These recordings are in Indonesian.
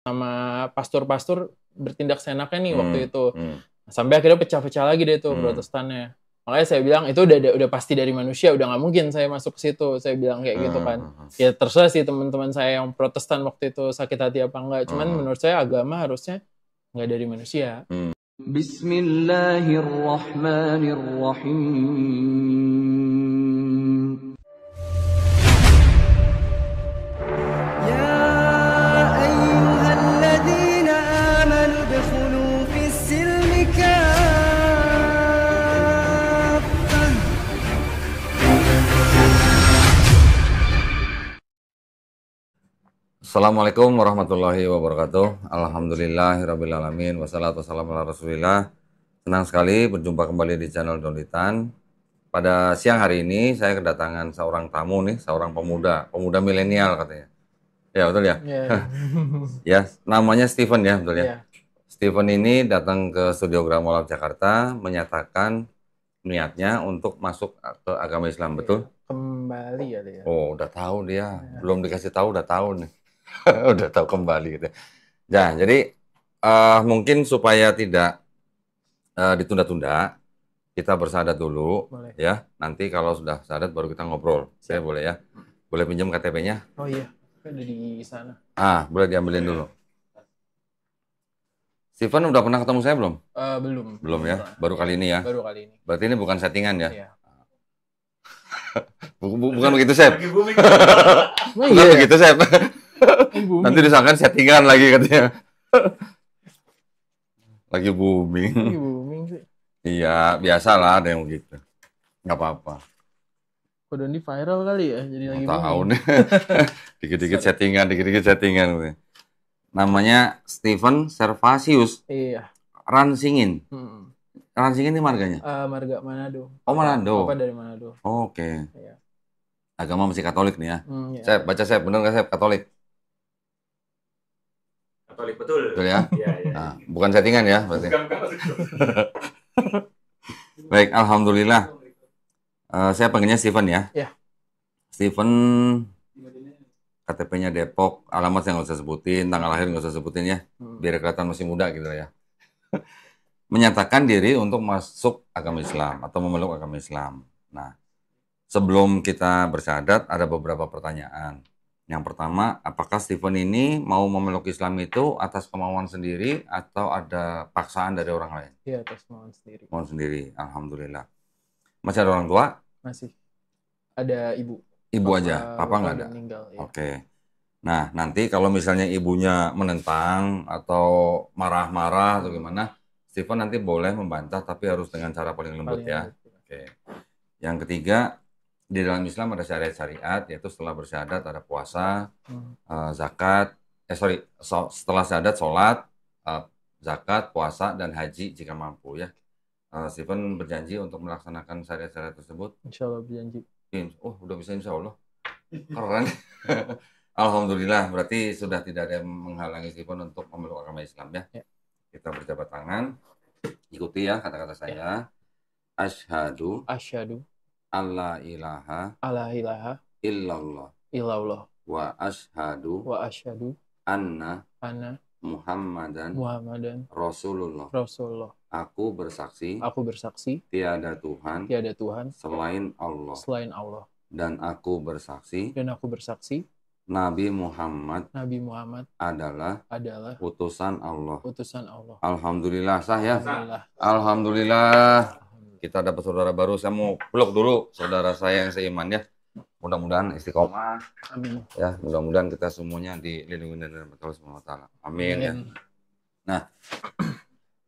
sama pastor-pastor bertindak seenaknya nih waktu itu. Hmm. Sampai akhirnya pecah-pecah lagi deh tuh Protestannya. Makanya saya bilang itu udah pasti dari manusia, udah nggak mungkin saya masuk ke situ. Saya bilang kayak gitu kan. Ya terserah sih teman-teman saya yang Protestan waktu itu sakit hati apa enggak. Cuman menurut saya agama harusnya nggak dari manusia. Bismillahirrahmanirrahim. Ya ayyuhalladzina amanu dukhulu fis-silmi kaffah. Assalamualaikum warahmatullahi wabarakatuh. Alhamdulillahirabbil alamin wassalatu wassalamu ala Rasulillah. Senang sekali berjumpa kembali di channel Donitan. Pada siang hari ini saya kedatangan seorang tamu nih, seorang pemuda milenial katanya. Ya, betul ya? Ya, namanya Steven ya, betul ya? Steven ini datang ke Studio Gramolab Jakarta menyatakan niatnya untuk masuk ke agama Islam, betul? Kembali ya dia. Oh, udah tahu dia. Belum dikasih tahu udah tahu nih. Udah tahu kembali gitu. Nah, jadi mungkin supaya tidak ditunda-tunda, kita bersahadat dulu. Boleh. Ya. Nanti kalau sudah sahadat baru kita ngobrol. Saya boleh ya? Boleh pinjam KTP-nya? Oh iya, ada di sana. Boleh diambilin dulu. Steven udah pernah ketemu saya belum? Belum. Belum ya? Baru kali ini ya? Baru kali ini. Berarti ini bukan settingan ya? Iya. Bukan begitu, Sep. Bukan Iya. begitu, Sep. Nanti disangkan settingan lagi katanya. Lagi booming. Lagi booming sih. Iya, biasalah ada yang begitu. Nggak apa-apa. Udah ini viral kali ya, jadi lagi Tahu booming. nih. Dikit-dikit settingan. Namanya Steven Servasius Iya. Ransingin. Hmm. Ransingin ini marganya? Marga Manado. Oh, Manado. Apa dari Manado? Oke. Iya. Agama masih Katolik nih ya. Iya. Saya baca saya benar nggak saya Katolik? Katolik betul. Betul ya? Iya. Nah, bukan settingan ya berarti. Baik, alhamdulillah. Saya panggilnya Steven ya. Iya. Steven, KTP-nya Depok, alamat saya nggak usah sebutin, tanggal lahir nggak usah sebutin ya, biar kelihatan masih muda gitu ya. Menyatakan diri untuk masuk agama Islam atau memeluk agama Islam. Nah, sebelum kita bersyahadat ada beberapa pertanyaan. Yang pertama, apakah Steven ini mau memeluk Islam itu atas kemauan sendiri atau ada paksaan dari orang lain? Iya, atas kemauan sendiri. Kemauan sendiri, alhamdulillah. Masih ada orang tua? Masih. Ada ibu. Ibu aja, papa nggak ada? Meninggal, ya. Oke. Nah, nanti kalau misalnya ibunya menentang atau marah-marah atau gimana, Steven nanti boleh membantah tapi harus dengan cara paling lembut ya. Oke. Yang ketiga, di dalam Islam ada syariat-syariat, yaitu setelah bersyahadat ada puasa, zakat, setelah syahadat sholat, zakat, puasa, dan haji jika mampu ya. Steven berjanji untuk melaksanakan syariat-syariat tersebut. Insya Allah berjanji. Oh, udah bisa insya Allah. Keren. Alhamdulillah, berarti sudah tidak ada yang menghalangi Steven untuk memeluk agama Islam ya. Kita berjabat tangan. Ikuti ya kata-kata saya. Asyhadu alla ilaha illallah wa asyhadu anna Muhammadan Rasulullah. Aku bersaksi tiada Tuhan selain Allah. Dan aku bersaksi Nabi Muhammad adalah utusan Allah. Alhamdulillah sah ya. Alhamdulillah. Kita dapat saudara baru. Saya mau peluk dulu saudara saya yang seiman ya. Mudah-mudahan istiqomah. Amin. Ya, mudah-mudahan kita semuanya dilindungi dari Allah Subhanahu wa taala. Amin ya. Nah,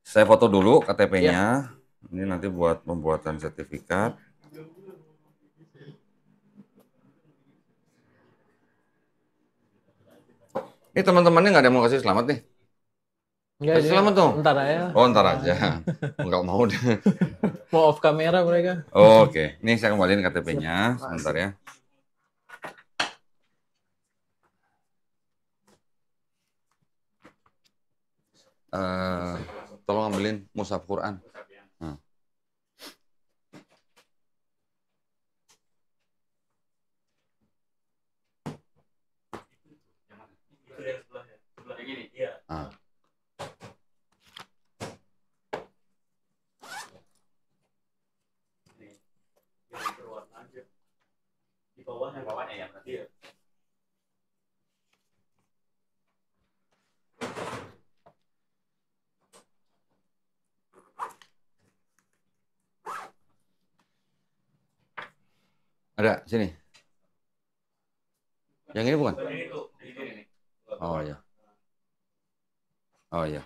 saya foto dulu KTP-nya. Ini nanti buat pembuatan sertifikat. Ini teman-temannya nggak ada yang mau kasih selamat nih? Kasih selamat tuh. Ntar aja. Oh, ntar aja. Nggak mau deh. Mau off kamera mereka. Oh, oke. Ini saya kembaliin KTP-nya. Sebentar ya. Tolong ambilin mushaf Quran. Sebelah yang ini. Iya. Ada sini. Yang ini bukan? Oh iya. Oh iya.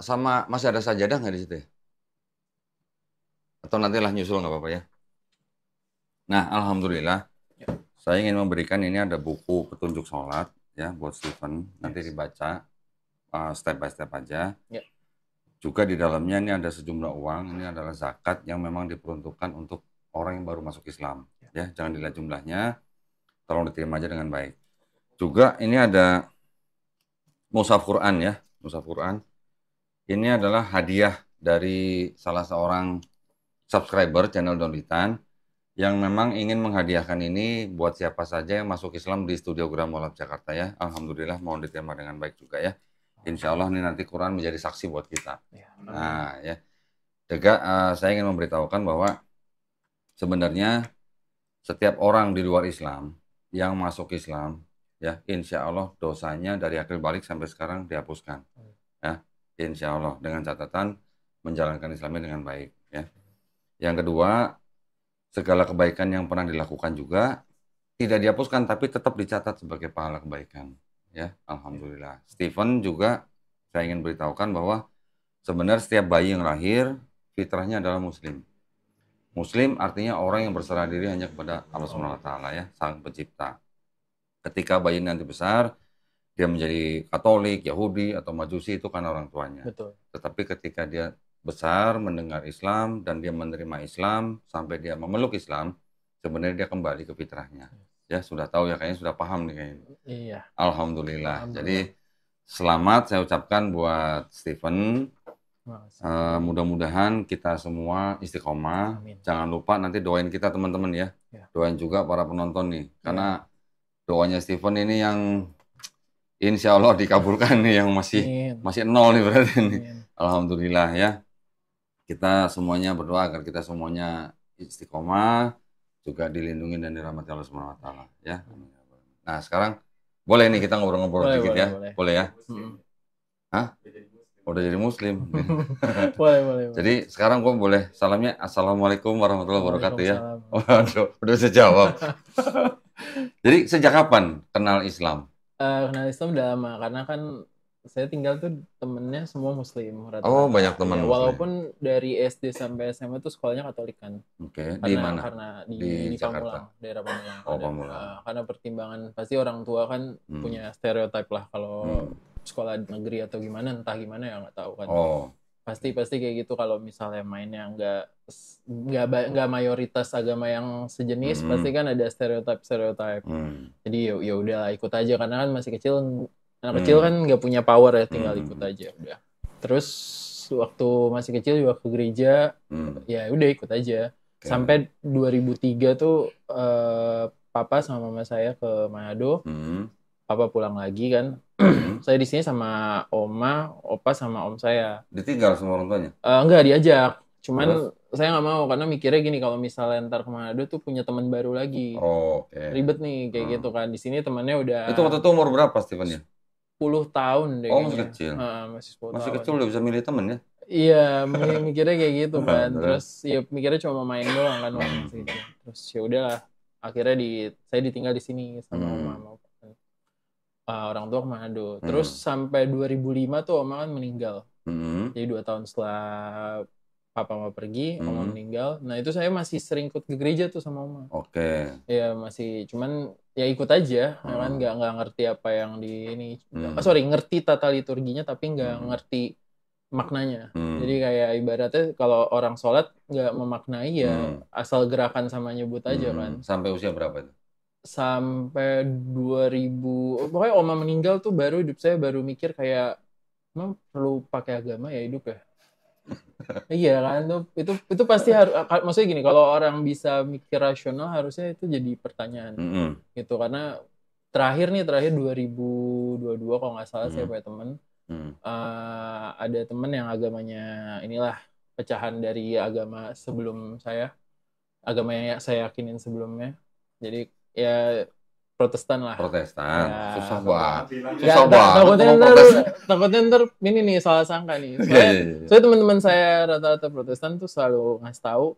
Sama masih ada sajadah nggak di situ ya? Atau nantilah nyusul nggak apa-apa ya? Nah, alhamdulillah. Saya ingin memberikan ini ada buku petunjuk sholat ya buat Steven. Nanti dibaca step by step aja. Ya. Juga di dalamnya ini ada sejumlah uang. Ini adalah zakat yang memang diperuntukkan untuk orang yang baru masuk Islam. Ya, jangan dilihat jumlahnya. Tolong diterima aja dengan baik. Juga ini ada mushaf Quran ya, mushaf Quran. Ini adalah hadiah dari salah seorang subscriber channel Donlitan yang memang ingin menghadiahkan ini buat siapa saja yang masuk Islam di Studio Gramolab Jakarta ya. Alhamdulillah mohon diterima dengan baik juga ya. Insya Allah ini nanti Quran menjadi saksi buat kita. Nah ya, juga saya ingin memberitahukan bahwa sebenarnya setiap orang di luar Islam yang masuk Islam ya, insya Allah dosanya dari akil balik sampai sekarang dihapuskan ya, insya Allah dengan catatan menjalankan Islamnya dengan baik ya. Yang kedua, segala kebaikan yang pernah dilakukan juga tidak dihapuskan tapi tetap dicatat sebagai pahala kebaikan ya. Alhamdulillah. Steven juga saya ingin beritahukan bahwa sebenarnya setiap bayi yang lahir fitrahnya adalah muslim. Muslim artinya orang yang berserah diri hanya kepada Allah Subhanahu wa taala ya, Sang Pencipta. Ketika bayi nanti besar, dia menjadi Katolik, Yahudi atau Majusi itu kan orang tuanya. Betul. Tetapi ketika dia besar mendengar Islam dan dia menerima Islam sampai dia memeluk Islam, sebenarnya dia kembali ke fitrahnya. Ya, sudah tahu ya, kayaknya sudah paham nih kayaknya. Iya. Alhamdulillah. Jadi selamat saya ucapkan buat Steven. Mudah-mudahan kita semua istiqomah. Amin. Jangan lupa nanti doain kita teman-teman ya. Doain juga para penonton nih. Karena doanya Steven ini yang insya Allah dikabulkan nih, yang masih nol nih berarti nih. Alhamdulillah ya. Kita semuanya berdoa agar kita semuanya istiqomah, juga dilindungi dan dirahmati Allah Subhanahu wa taala ya. Nah, sekarang boleh nih kita ngobrol-ngobrol dikit ya. Boleh ya? Hah? Udah jadi muslim. boleh. Jadi sekarang gue boleh salamnya Assalamualaikum warahmatullahi wabarakatuh ya. Waduh, udah bisa jawab. Jadi sejak kapan kenal Islam? Kenal Islam udah lama karena kan saya tinggal tuh temennya semua muslim rata-rata. Oh, banyak teman muslim. Walaupun dari SD sampai SMA tuh sekolahnya Katolik kan. Oke, di mana? Karena di Pamulang, daerah Pamulang. Oh, Pamulang. Karena pertimbangan pasti orang tua kan punya stereotip lah kalau sekolah negeri atau gimana, entah gimana ya nggak tahu kan. Oh. Pasti kayak gitu kalau misalnya mainnya nggak mayoritas agama yang sejenis, pasti kan ada stereotip. Jadi ya udahlah ikut aja karena kan masih kecil, anak kecil kan nggak punya power ya, tinggal ikut aja udah. Terus waktu masih kecil juga ke gereja, ya udah ikut aja. Sampai 2003 tuh papa sama mama saya ke Manado. Papa pulang lagi kan. Saya di sini sama oma, opa sama om saya. Ditinggal sama orang tuanya? Enggak, diajak. Cuman saya nggak mau karena mikirnya gini, kalau misalnya ntar ke Manado tuh punya teman baru lagi. Oh, oke. Ribet nih kayak gitu kan. Di sini temannya udah. Itu waktu itu umur berapa Steven ya? 10 tahun deh. Oh, masih kecil. Masih 10 masih tahun. kecil udah bisa milih temen ya? Iya, mikirnya kayak gitu kan. Terus ya mikirnya cuma main doang kan waktu masih kecil. Terus ya udahlah. Akhirnya saya ditinggal di sini sama oma sama opa. Orang tua ke Manado. Terus sampai 2005 tuh oma kan meninggal. Jadi 2 tahun setelah papa mau pergi, oma meninggal. Nah itu saya masih sering ikut ke gereja tuh sama oma. Oke. Ya masih, cuman ya ikut aja. Kan nggak ngerti apa yang di ini. Ngerti tata liturginya tapi nggak ngerti maknanya. Jadi kayak ibaratnya kalau orang sholat nggak memaknai ya asal gerakan sama nyebut aja kan. Sampai usia berapa itu? Sampai 2000, pokoknya oma meninggal tuh baru hidup saya baru mikir kayak emang perlu pakai agama ya hidup ya. Iya kan, itu pasti harus, maksudnya gini, kalau orang bisa mikir rasional harusnya itu jadi pertanyaan gitu. Karena terakhir 2022 kalau nggak salah saya punya teman, ada teman yang agamanya inilah pecahan dari agama sebelum saya, agama yang saya yakinin sebelumnya. Jadi ya Protestan lah. Protestan. Ya, susah banget. Takutnya ntar ini nih salah sangka nih. Soalnya teman-teman saya rata-rata Protestan tuh selalu ngasih tahu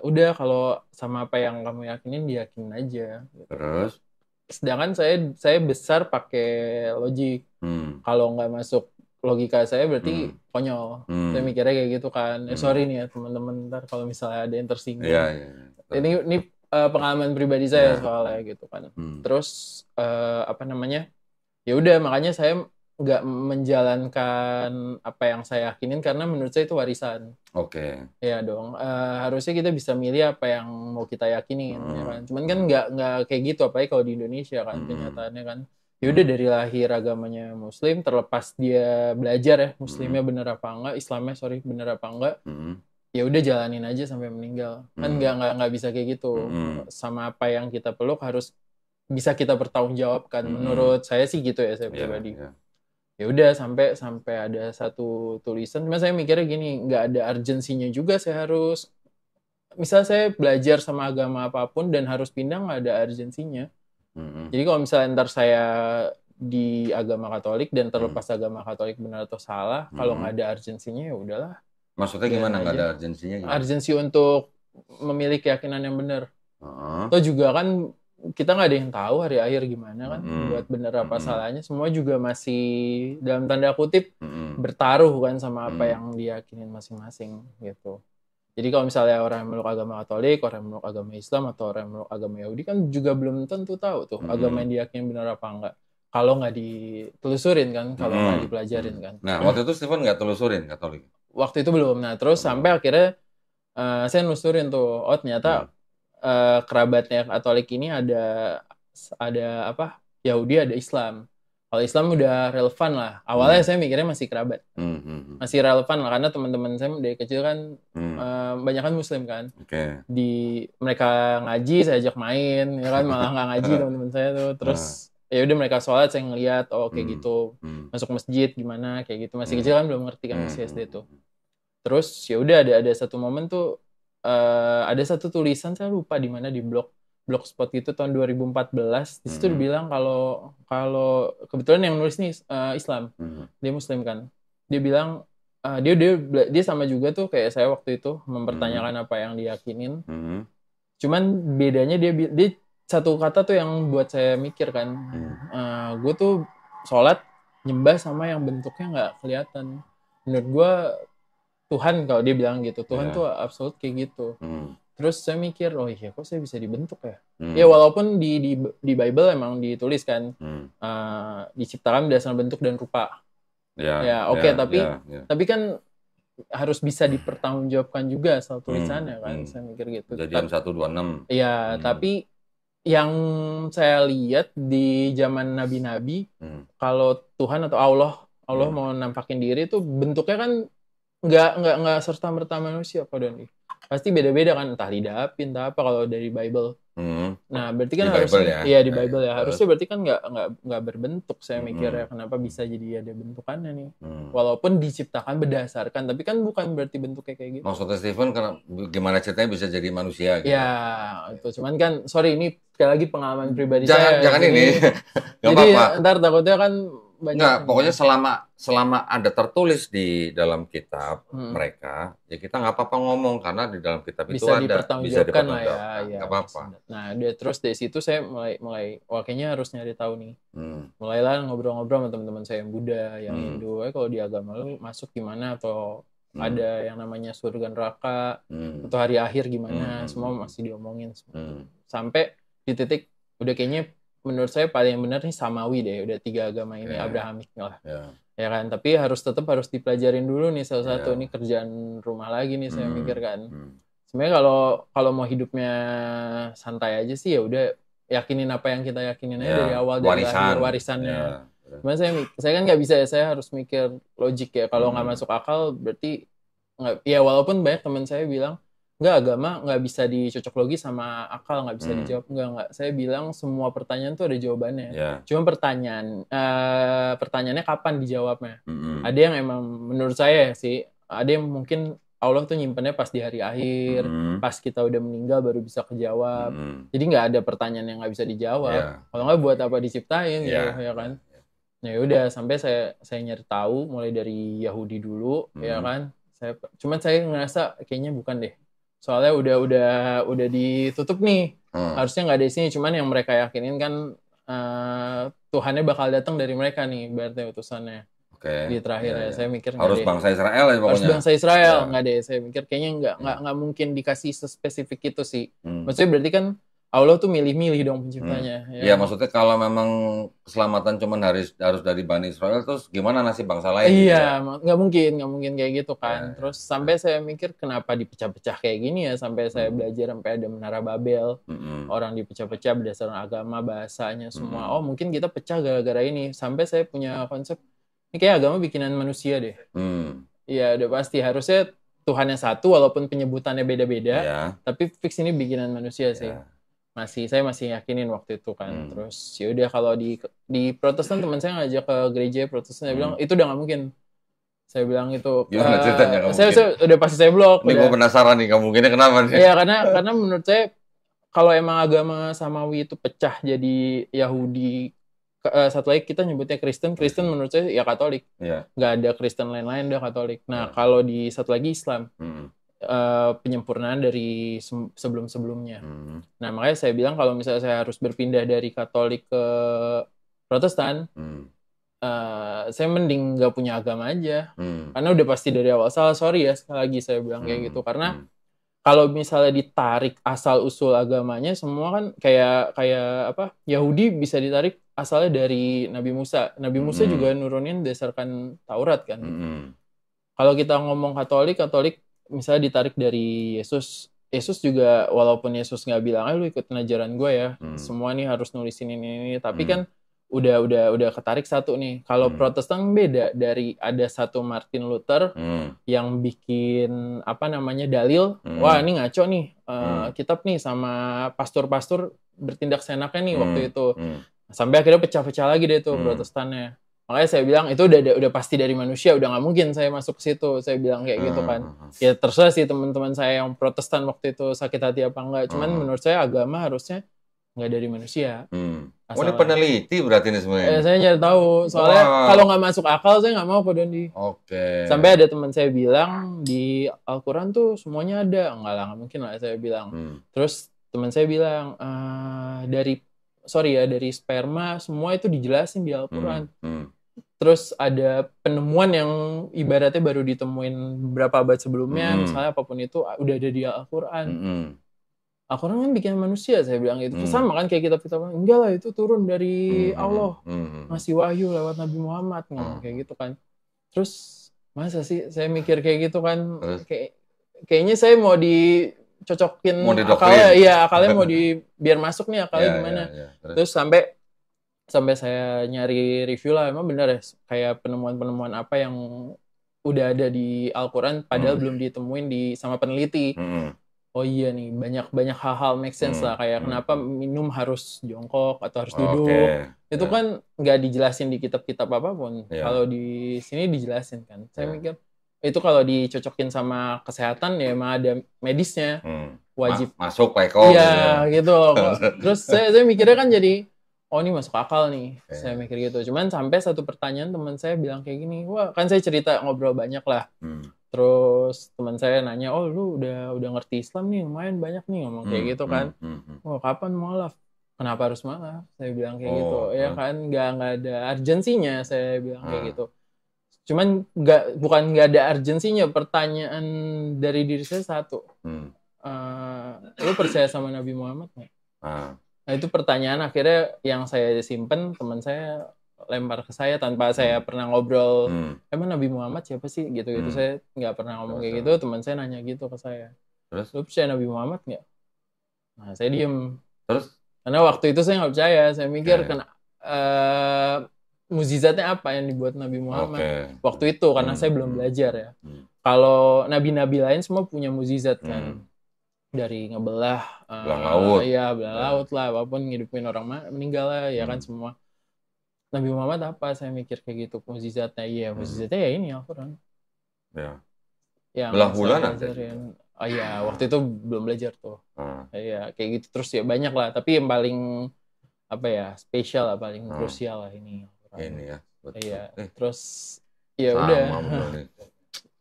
udah kalau sama apa yang kamu yakinin diyakinin aja. Terus? Sedangkan saya besar pakai logik. Kalau nggak masuk logika saya berarti konyol. Saya mikirnya kayak gitu kan. Sorry nih ya teman-teman, ntar kalau misalnya ada yang tersinggung. Ini pengalaman pribadi saya soalnya gitu kan. Terus apa namanya? Ya udah makanya saya nggak menjalankan apa yang saya yakinin karena menurut saya itu warisan. Oke. Ya dong. Harusnya kita bisa milih apa yang mau kita yakinin, ya kan. Cuman kan nggak kayak gitu, apalagi kalau di Indonesia kan kenyataannya kan. Ya udah dari lahir agamanya Muslim, terlepas dia belajar ya Muslimnya bener apa enggak, Islamnya bener apa enggak. Ya udah jalanin aja sampai meninggal. Kan nggak bisa kayak gitu. Sama apa yang kita peluk harus bisa kita bertanggungjawabkan. Menurut saya sih gitu ya, saya pribadi. Ya udah sampai ada satu tulisan, cuma saya mikirnya gini, nggak ada urgensinya juga saya harus, misal saya belajar sama agama apapun dan harus pindah, nggak ada urgensinya. Jadi kalau misalnya ntar saya di agama Katolik dan terlepas agama Katolik benar atau salah, kalau nggak ada urgensinya ya udahlah. Maksudnya gimana nggak ada urgensinya? Urgensi untuk memilih keyakinan yang benar. Atau juga kan kita nggak ada yang tahu hari akhir gimana kan, buat bener apa salahnya, semua juga masih dalam tanda kutip bertaruh kan sama apa yang diyakinin masing-masing gitu. Jadi kalau misalnya orang yang meluk agama Katolik, orang yang meluk agama Islam, atau orang yang meluk agama Yahudi kan juga belum tentu tahu tuh agama yang diyakinin benar apa enggak. Kalau nggak ditelusurin kan, kalau nggak dipelajarin kan. Nah waktu itu Stephen nggak telusurin Katolik? Waktu itu belum. Nah terus sampai akhirnya saya nelusurin tuh, oh ternyata kerabatnya Katolik ini ada apa, Yahudi, ada Islam. Kalau Islam udah relevan lah. Awalnya saya mikirnya masih kerabat, masih relevan lah karena teman-teman saya dari kecil kan banyak kan Muslim kan. Mereka ngaji saya ajak main, ya kan, malah nggak ngaji teman-teman saya tuh. Terus ya udah mereka sholat saya ngeliat, oh kayak gitu, masuk masjid gimana kayak gitu. Masih kecil kan belum ngerti kan, masih SD tuh. Terus ya udah ada satu momen tuh. Ada satu tulisan saya lupa di mana, di blogspot itu tahun 2014. Di situ dibilang kalau kebetulan yang nulis nih Islam, dia Muslim kan. Dia bilang dia sama juga tuh kayak saya waktu itu mempertanyakan apa yang diyakinin. Cuman bedanya dia satu kata tuh yang buat saya mikir kan. Gue tuh sholat nyembah sama yang bentuknya nggak kelihatan. Menurut gue Tuhan, kalau dia bilang gitu, Tuhan tuh absolut kayak gitu. Terus saya mikir, oh iya kok saya bisa dibentuk ya? Ya walaupun di Bible emang ditulis kan, diciptakan berdasarkan bentuk dan rupa. Tapi kan harus bisa dipertanggungjawabkan juga asal tulisannya kan, saya mikir gitu. Kejadian 1:26. Iya, tapi yang saya lihat di zaman nabi-nabi, kalau Tuhan atau Allah mau nampakin diri tuh bentuknya kan nggak serta-merta manusia Pak Doni. Pasti beda-beda kan, entah didapin, entah apa kalau dari Bible. Nah, berarti kan harusnya di Bible ya. Harusnya berarti kan nggak berbentuk, saya mikirnya. Kenapa bisa jadi ada bentukannya nih? Walaupun diciptakan berdasarkan, tapi kan bukan berarti bentuknya kayak gitu. Maksudnya Stephen gimana ceritanya bisa jadi manusia gitu? Ya, itu cuman kan sorry ini sekali lagi pengalaman pribadi jangan ini. Jadi ntar takutnya kan banyak. Nggak, pokoknya selama ada tertulis di dalam kitab mereka, ya kita nggak apa-apa ngomong karena di dalam kitab itu bisa ada, dipertanggungjawabkan lah ya. Nggak apa-apa. Nah, terus dari situ saya mulai kayaknya harus nyari tahu nih. Mulailah ngobrol-ngobrol sama teman-teman saya yang Buddha, yang Hindu. Kalau di agama lu masuk gimana, atau ada yang namanya surga neraka, atau hari akhir gimana, semua masih diomongin. Sampai di titik udah kayaknya menurut saya paling benar nih Samawi deh, udah 3 agama ini Abrahamik lah. Ya kan, tapi tetap harus dipelajarin dulu nih salah satu. Ini kerjaan rumah lagi nih saya mikir kan. Sebenarnya kalau mau hidupnya santai aja sih ya udah yakinin apa yang kita yakinin aja dari awal, dari lahir, warisannya. Cuman saya kan nggak bisa ya, saya harus mikir logik ya. Kalau nggak masuk akal berarti nggak. Ya walaupun banyak teman saya bilang nggak, agama nggak bisa dicocok logi sama akal, nggak bisa dijawab. Nggak. Saya bilang semua pertanyaan tuh ada jawabannya. Cuma pertanyaannya kapan dijawabnya. Ada yang emang menurut saya sih, ada yang mungkin Allah tuh nyimpennya pas di hari akhir, pas kita udah meninggal baru bisa kejawab. Jadi nggak ada pertanyaan yang nggak bisa dijawab. Kalau nggak buat apa diciptain gitu, ya kan. Nah udah sampai saya nyari tahu mulai dari Yahudi dulu, ya kan. Cuman saya ngerasa kayaknya bukan deh. Soalnya udah ditutup nih. Harusnya nggak ada di sini, cuman yang mereka yakinin kan Tuhannya bakal datang dari mereka nih, berarti utusannya. Di terakhir ya, saya mikir harus bangsa Israel ya pokoknya. Harus bangsa Israel, nggak deh. Saya mikir kayaknya nggak mungkin dikasih spesifik itu sih. Maksudnya berarti kan Allah tuh milih-milih dong penciptanya. Iya, maksudnya kalau memang keselamatan cuman harus dari Bani Israel, terus gimana nasib bangsa lain? Iya, nggak mungkin kayak gitu kan. Terus sampai saya mikir kenapa dipecah-pecah kayak gini ya, sampai saya belajar sampai ada Menara Babel, orang dipecah-pecah berdasarkan agama, bahasanya semua. Oh mungkin kita pecah gara-gara ini. Sampai saya punya konsep, ini kayak agama bikinan manusia deh. Iya, udah pasti harusnya Tuhan yang satu walaupun penyebutannya beda-beda, tapi fix ini bikinan manusia sih. Saya masih yakinin waktu itu kan. Terus ya udah kalau di Protestan teman saya ngajak ke gereja Protestan, dia bilang itu udah nggak mungkin. Saya bilang itu gimana ceritanya saya udah pasti saya blok. Ini gue penasaran nih, mungkinnya kenapa nih? Iya, karena menurut saya kalau emang agama samawi itu pecah jadi Yahudi, satu lagi kita nyebutnya Kristen menurut saya ya Katolik. Nggak ada Kristen lain-lain, udah Katolik. Nah kalau di satu lagi Islam, penyempurnaan dari sebelum-sebelumnya. Nah makanya saya bilang kalau misalnya saya harus berpindah dari Katolik ke Protestan, saya mending nggak punya agama aja, karena udah pasti dari awal salah. Sorry ya sekali lagi saya bilang kayak gitu, karena kalau misalnya ditarik asal usul agamanya semua kan kayak apa, Yahudi bisa ditarik asalnya dari Nabi Musa. Nabi Musa juga nurunin berdasarkan Taurat kan. Kalau kita ngomong Katolik misalnya ditarik dari Yesus juga, walaupun Yesus nggak bilang lu ikutin ajaran gue ya, semua nih harus nulisin ini, tapi kan udah ketarik satu nih. Kalau Protestan beda, dari ada satu Martin Luther yang bikin apa namanya dalil, wah ini ngaco nih kitab nih, sama pastor-pastor bertindak seenaknya nih waktu itu, sampai akhirnya pecah-pecah lagi deh tuh Protestannya. Makanya saya bilang itu udah pasti dari manusia, udah nggak mungkin saya masuk ke situ. Saya bilang kayak gitu kan. Ya terserah sih teman-teman saya yang Protestan waktu itu sakit hati apa enggak. Cuman menurut saya agama harusnya nggak dari manusia. Oh ini peneliti berarti ini sebenarnya. Saya nyari tahu. Soalnya kalau nggak masuk akal saya nggak mau Ko Dondi. Sampai ada teman saya bilang di Al-Quran tuh semuanya ada. Enggak lah, nggak mungkin lah saya bilang. Terus teman saya bilang dari sperma semua itu dijelasin di Al-Quran. Terus ada penemuan yang ibaratnya baru ditemuin beberapa abad sebelumnya, misalnya apapun itu udah ada di Al-Quran. Al-Quran kan bikin manusia, saya bilang gitu. Sama kan kayak kitab-kitab, enggak lah itu turun dari Allah, ngasih wahyu lewat Nabi Muhammad, kayak gitu kan. Terus masa sih saya mikir kayak gitu kan, kayaknya saya mau dicocokin akalnya, akalnya mau biar masuk nih akalnya gimana. Terus sampai saya nyari review lah, emang benar ya kayak penemuan-penemuan apa yang udah ada di Al-Quran padahal belum ditemuin sama peneliti. Oh iya nih, banyak hal-hal make sense lah, kayak kenapa minum harus jongkok atau harus duduk. Itu kan nggak dijelasin di kitab-kitab apapun. Kalau di sini dijelasin kan. Saya mikir itu kalau dicocokin sama kesehatan ya emang ada medisnya, wajib masuk Pak Eko. Iya gitu. Terus saya mikirnya kan jadi oh ini masuk akal nih, saya mikir gitu. Cuman sampai satu pertanyaan teman saya bilang kayak gini, wah kan saya cerita ngobrol banyak lah. Terus teman saya nanya, oh lu udah ngerti Islam nih, lumayan banyak nih, ngomong kayak gitu kan. Oh kapan mualaf? Kenapa harus mualaf? Saya bilang kayak gitu. Ya kan nggak ada urgensinya, saya bilang kayak gitu. Cuman bukan nggak ada urgensinya, pertanyaan dari diri saya satu. Lu percaya sama Nabi Muhammad nggak? Nah itu pertanyaan akhirnya yang saya simpen, teman saya lempar ke saya tanpa saya pernah ngobrol. Emang Nabi Muhammad siapa sih? Gitu. Saya nggak pernah ngomong kayak gitu. Teman saya nanya gitu ke saya. Terus? Lu percaya Nabi Muhammad nggak? Nah saya diem. Terus? Karena waktu itu saya nggak percaya. Saya mikir mukjizatnya apa yang dibuat Nabi Muhammad waktu itu, karena saya belum belajar ya. Kalau nabi-nabi lain semua punya mukjizat kan. Dari ngebelah laut. Iya, belah laut lah, apapun, ngidupin orang meninggal lah, ya kan semua. Nabi Muhammad apa? Saya mikir kayak gitu, mukjizatnya. Iya, mukjizatnya ya ini Al-Quran. Ya. Belah bulan ada. Oh iya, waktu itu belum belajar tuh. Iya, kayak gitu terus ya banyak lah, tapi yang paling apa ya, spesial lah, paling krusial lah ini Al-Quran. Ini ya. Betul. Iya, terus ya udah.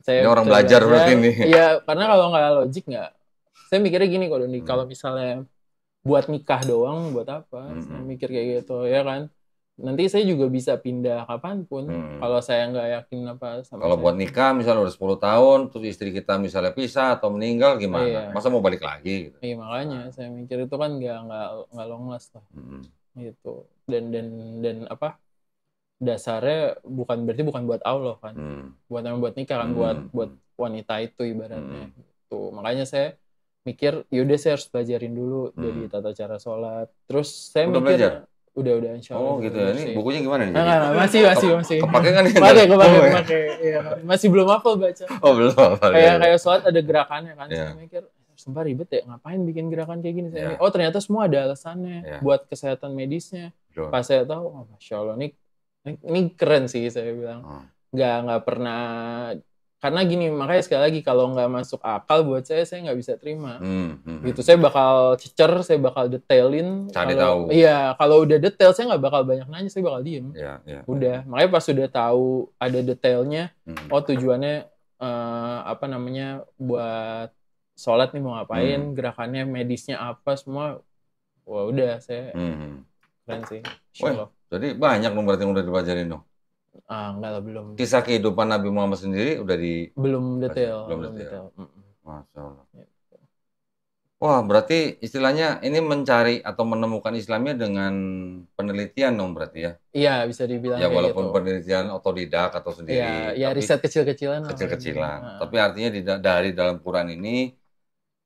Ini orang belajar berarti nih. Iya, karena kalau nggak logik nggak Saya mikirnya gini kalau misalnya buat nikah doang, buat apa? Saya mikir kayak gitu, ya kan? Nanti saya juga bisa pindah kapanpun kalau saya nggak yakin apa sama Kalau saya. buat nikah misalnya udah 10 tahun, terus istri kita misalnya pisah atau meninggal gimana? Iya. Masa mau balik lagi? Gitu. Iya makanya saya mikir itu kan nggak long last lah. Gitu. Dan apa? Dasarnya berarti bukan buat Allah kan. Buat nikah kan, buat wanita itu ibaratnya. Gitu. Makanya saya mikir yaudah saya harus belajarin dulu dari tata cara sholat. Terus saya Udah mikir belajar? udah insya Allah. Oh gitu ya, ini bukunya gimana nih? Masih. Kepake kan ini? Kepake. Iya, masih belum hafal baca. Oh belum hafal. Kayak sholat ada gerakannya kan. Iya. Saya mikir sumpah ribet ya, ngapain bikin gerakan kayak gini? Iya. Oh ternyata semua ada alasannya Iya. buat kesehatan medisnya. Betul. Pas saya tahu, oh, Masya Allah ini keren sih saya bilang. Nggak pernah, karena gini, makanya sekali lagi kalau nggak masuk akal buat saya nggak bisa terima. Gitu, saya bakal cecer, saya bakal detailin. Cari tahu. Iya, kalau udah detail saya nggak bakal banyak nanya, saya bakal diem. Iya. Udah, makanya pas sudah tahu ada detailnya, oh tujuannya apa namanya buat sholat nih mau ngapain, gerakannya medisnya apa semua, wah udah saya keren sih. Insya Allah. Jadi banyak dong berarti yang udah dipelajarin dong. Enggak lah, belum. Kisah kehidupan Nabi Muhammad sendiri udah belum detail. Belum detail. Masya Allah. Wah, berarti istilahnya ini mencari atau menemukan Islamnya dengan penelitian dong berarti ya? Iya, bisa dibilang ya kayak walaupun gitu. penelitian otodidak atau sendiri. Ya tapi riset kecil-kecilan. Kecil-kecilan. Tapi artinya dari dalam Quran ini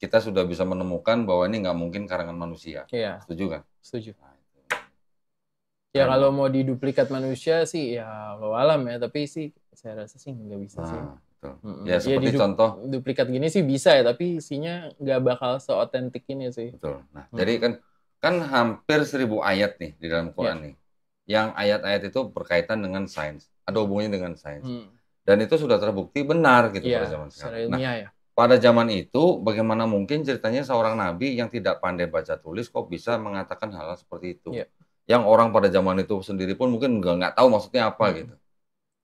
kita sudah bisa menemukan bahwa ini nggak mungkin karangan manusia. Iya. Setuju kan? Setuju. Ya kalau mau diduplikat manusia sih ya Allah alam ya, tapi sih saya rasa sih nggak bisa sih. Betul. Ya seperti contoh duplikat gini sih bisa ya, tapi isinya nggak bakal seotentik ini sih. Betul. Nah, jadi kan hampir 1000 ayat nih di dalam Quran nih. Yang ayat-ayat itu berkaitan dengan sains, ada hubungannya dengan sains. Dan itu sudah terbukti benar gitu pada zaman sekarang. Nah, pada zaman itu bagaimana mungkin ceritanya seorang nabi yang tidak pandai baca tulis kok bisa mengatakan hal seperti itu? Yang orang pada zaman itu sendiri pun mungkin nggak tahu maksudnya apa gitu.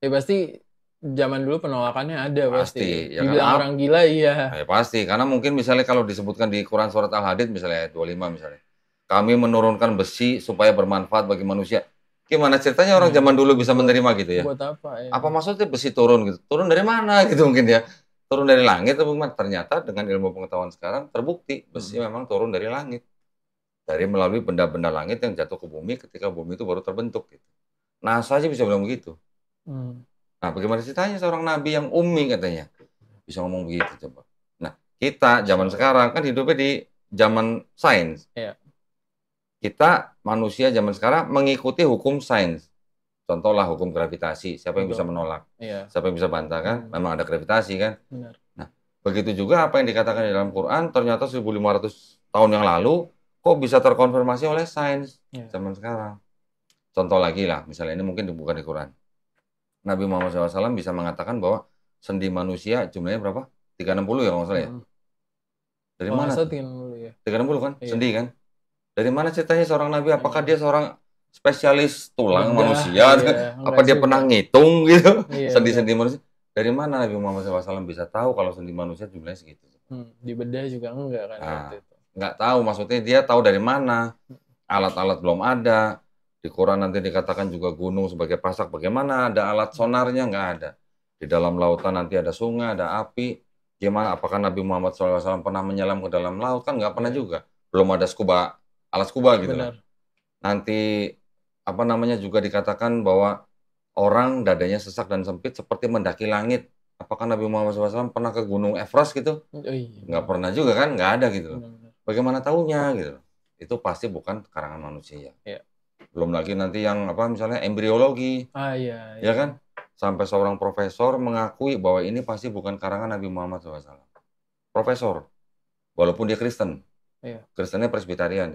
Ya pasti zaman dulu penolakannya ada pasti. Ya, dibilang orang gila iya. Ya pasti, karena mungkin misalnya kalau disebutkan di Quran surat Al-Hadid misalnya ayat 25 misalnya. Kami menurunkan besi supaya bermanfaat bagi manusia. Gimana ceritanya orang zaman dulu bisa menerima gitu ya? Buat apa ya? Apa maksudnya besi turun gitu? Turun dari mana gitu mungkin ya? Turun dari langit atau bagaimana? Ternyata dengan ilmu pengetahuan sekarang terbukti besi memang turun dari langit. Dari melalui benda-benda langit yang jatuh ke bumi ketika bumi itu baru terbentuk gitu. NASA aja bisa bilang begitu. Nah, bagaimana ceritanya seorang nabi yang ummi katanya bisa ngomong begitu coba. Nah, kita zaman sekarang kan hidupnya di zaman sains. Iya. Kita manusia zaman sekarang mengikuti hukum sains. Contohlah hukum gravitasi. Siapa yang bisa menolak? Iya. Siapa yang bisa bantah kan? Memang ada gravitasi kan? Benar. Nah, begitu juga apa yang dikatakan di dalam Quran ternyata 1500 tahun yang lalu kok bisa terkonfirmasi oleh sains zaman sekarang. Contoh lagi lah, misalnya ini mungkin bukan di Quran. Nabi Muhammad SAW bisa mengatakan bahwa sendi manusia jumlahnya berapa? 360 ya kalau nggak salah ya? Dari mana? 360 ya. 360 kan? Iya. Sendi kan? Dari mana ceritanya seorang Nabi? Apakah dia seorang spesialis tulang manusia? Iya, apa dia pernah ngitung gitu? Sendi-sendi manusia? Dari mana Nabi Muhammad SAW bisa tahu kalau sendi manusia jumlahnya segitu? Dibedah juga enggak kan? Nggak tahu, maksudnya dia tahu dari mana, alat-alat belum ada, di Quran nanti dikatakan juga gunung sebagai pasak, bagaimana ada alat sonarnya, nggak ada, di dalam lautan nanti ada sungai, ada api, gimana, apakah Nabi Muhammad SAW pernah menyelam ke dalam laut, kan nggak pernah juga, belum ada alat scuba gitu lah. Nanti apa namanya juga dikatakan bahwa orang dadanya sesak dan sempit seperti mendaki langit. Apakah Nabi Muhammad SAW pernah ke gunung Everest gitu? Nggak pernah juga kan, nggak ada gitu. Bagaimana tahunya gitu? Itu pasti bukan karangan manusia. Ya. Belum lagi nanti yang apa misalnya embriologi, ya kan? Sampai seorang profesor mengakui bahwa ini pasti bukan karangan Nabi Muhammad SAW. Profesor, walaupun dia Kristen, Kristennya Presbyterian,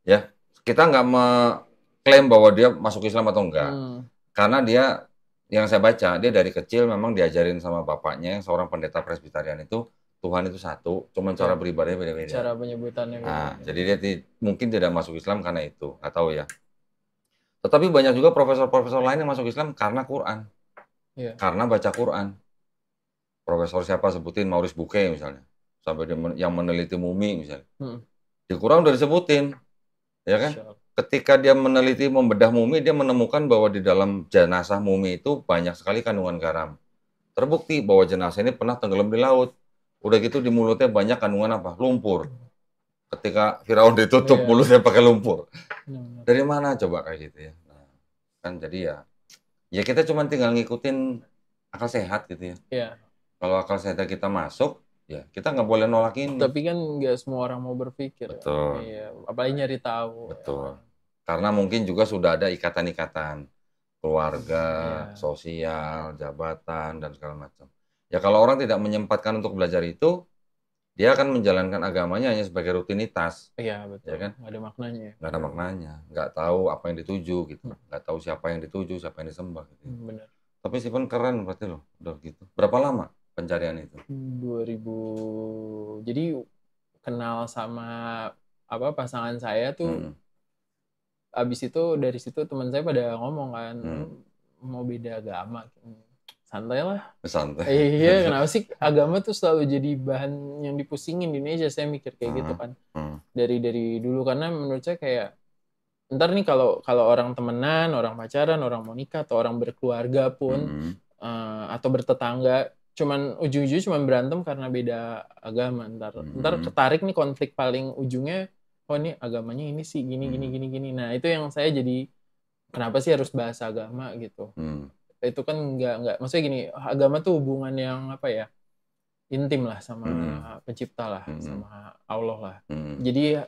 ya kita nggak mengklaim bahwa dia masuk Islam atau enggak, karena dia yang saya baca dia dari kecil memang diajarin sama bapaknya yang seorang pendeta Presbyterian itu. Tuhan itu satu, cuma cara beribadahnya beda-beda. Cara penyebutannya beda. Nah, jadi dia mungkin tidak masuk Islam karena itu, nggak tahu ya. Tetapi banyak juga profesor-profesor lain yang masuk Islam karena Quran, karena baca Quran. Profesor siapa sebutin Maurice Bucaille misalnya, sampai dia yang meneliti mumi misalnya. Hmm. Di Quran udah disebutin, ya kan? Insya Allah. Ketika dia meneliti membedah mumi, dia menemukan bahwa di dalam jenazah mumi itu banyak sekali kandungan garam. Terbukti bahwa jenazah ini pernah tenggelam di laut. Udah gitu di mulutnya banyak kandungan apa? Lumpur. Ketika Firaun ditutup Iya. mulutnya pakai lumpur. Benar-benar. Dari mana coba kayak gitu ya? Nah, kan jadi ya kita cuma tinggal ngikutin akal sehat gitu ya. Iya. Kalau akal sehat kita masuk, ya kita nggak boleh nolak ini. Tapi kan nggak semua orang mau berpikir. Betul. Iya. Apalagi nyari tahu. Betul. Karena mungkin juga sudah ada ikatan-ikatan keluarga, Iya. sosial, jabatan, dan segala macam. Ya kalau orang tidak menyempatkan untuk belajar itu, dia akan menjalankan agamanya hanya sebagai rutinitas, Iya betul. ya kan? Nggak ada maknanya. Nggak ada maknanya, nggak tahu apa yang dituju gitu, nggak tahu siapa yang dituju, siapa yang disembah gitu. Benar. Tapi Stephen keren berarti loh, udah gitu. Berapa lama pencarian itu? 2000. Jadi kenal sama pasangan saya tuh. Abis itu dari situ teman saya pada ngomong kan, mau beda agama, santai lah. Santai. Iya, kenapa sih agama tuh selalu jadi bahan yang dipusingin di Indonesia? Saya mikir kayak gitu kan. Dari dulu, karena menurut saya kayak ntar nih kalau orang temenan, orang pacaran, orang mau nikah atau orang berkeluarga pun atau bertetangga, cuman ujung-ujungnya cuman berantem karena beda agama. Ntar ketarik nih konflik paling ujungnya, oh ini agamanya ini sih gini. Nah itu yang saya jadi kenapa sih harus bahas agama gitu? Itu kan nggak maksudnya gini, agama tuh hubungan yang apa ya, intim lah sama pencipta lah, sama Allah lah. Jadi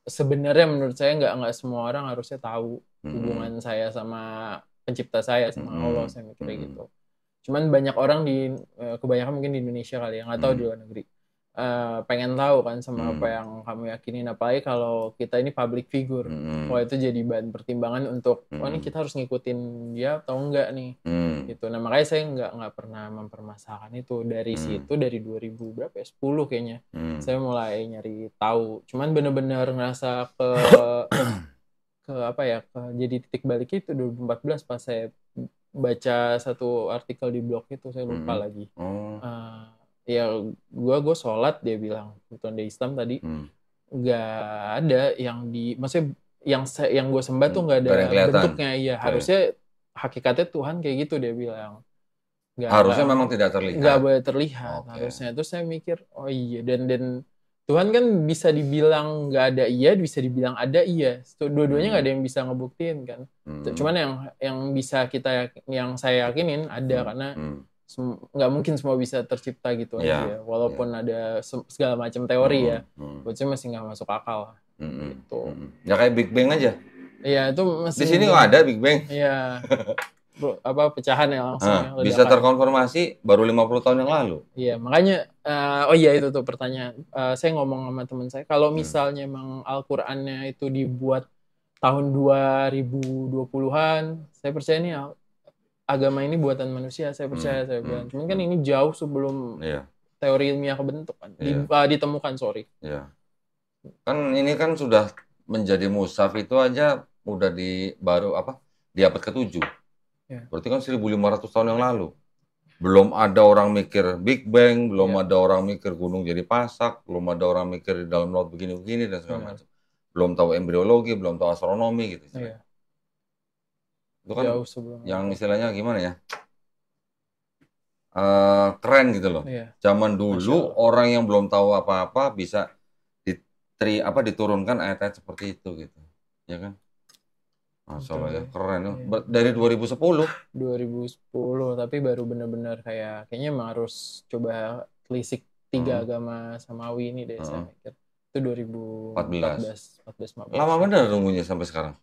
sebenarnya menurut saya nggak semua orang harusnya tahu hubungan saya sama pencipta saya, sama Allah. Saya mikirnya gitu. Cuman banyak orang kebanyakan mungkin di Indonesia kali ya, nggak tahu di luar negeri, pengen tahu kan sama apa yang kamu yakinin, apalagi kalau kita ini public figure. Wah itu jadi bahan pertimbangan untuk ini kita harus ngikutin dia atau enggak nih gitu. Nah makanya saya nggak pernah mempermasalahkan itu. Dari situ dari 2000 berapa ya, 10 kayaknya saya mulai nyari tahu. Cuman bener-bener ngerasa ke jadi titik balik itu 2014 pas saya baca satu artikel di blog itu, saya lupa lagi. Ya gue sholat, dia bilang kebetulan di Islam tadi nggak ada yang maksudnya yang gue sembah tuh nggak ada bentuknya. Iya harusnya hakikatnya Tuhan kayak gitu, dia bilang. Harusnya memang tidak terlihat. Nggak boleh terlihat harusnya. Terus saya mikir oh iya, dan Tuhan kan bisa dibilang nggak ada iya, bisa dibilang ada iya. Dua-duanya nggak ada yang bisa ngebuktiin kan. Cuman yang bisa yang saya yakinin ada, karena nggak mungkin semua bisa tercipta gitu aja, walaupun ada segala macam teori ya, buat saya masih nggak masuk akal gitu. Ya kayak Big Bang aja. Iya itu masih. Di sini nggak ada Big Bang. Iya. Pecahan ya langsung. Bisa terkonfirmasi baru 50 tahun yang lalu. Iya makanya itu tuh pertanyaan. Saya ngomong sama teman saya, kalau misalnya emang Al-Qur'annya itu dibuat tahun 2020-an, saya percaya nih agama ini buatan manusia, saya percaya. Saya bilang, cuman kan ini jauh sebelum teori ilmiah kebentuk kan, ditemukan. Iya. Kan ini kan sudah menjadi mushaf itu aja udah di abad ke-7. Berarti kan 1500 tahun yang lalu. Belum ada orang mikir Big Bang, belum ada orang mikir gunung jadi pasak, belum ada orang mikir di dalam laut begini-begini dan segala macam. Belum tahu embriologi, belum tahu astronomi gitu. Itu kan yang istilahnya gimana ya, keren gitu loh. Zaman dulu orang yang belum tahu apa-apa bisa diturunkan ayat-ayat seperti itu gitu, ya kan? Masya Allah ya, keren loh. Dari 2010, tapi baru benar-benar kayaknya emang harus coba telisik 3 agama samawi ini deh. Saya mikir itu 2014. Lama bener nunggunya sampai sekarang.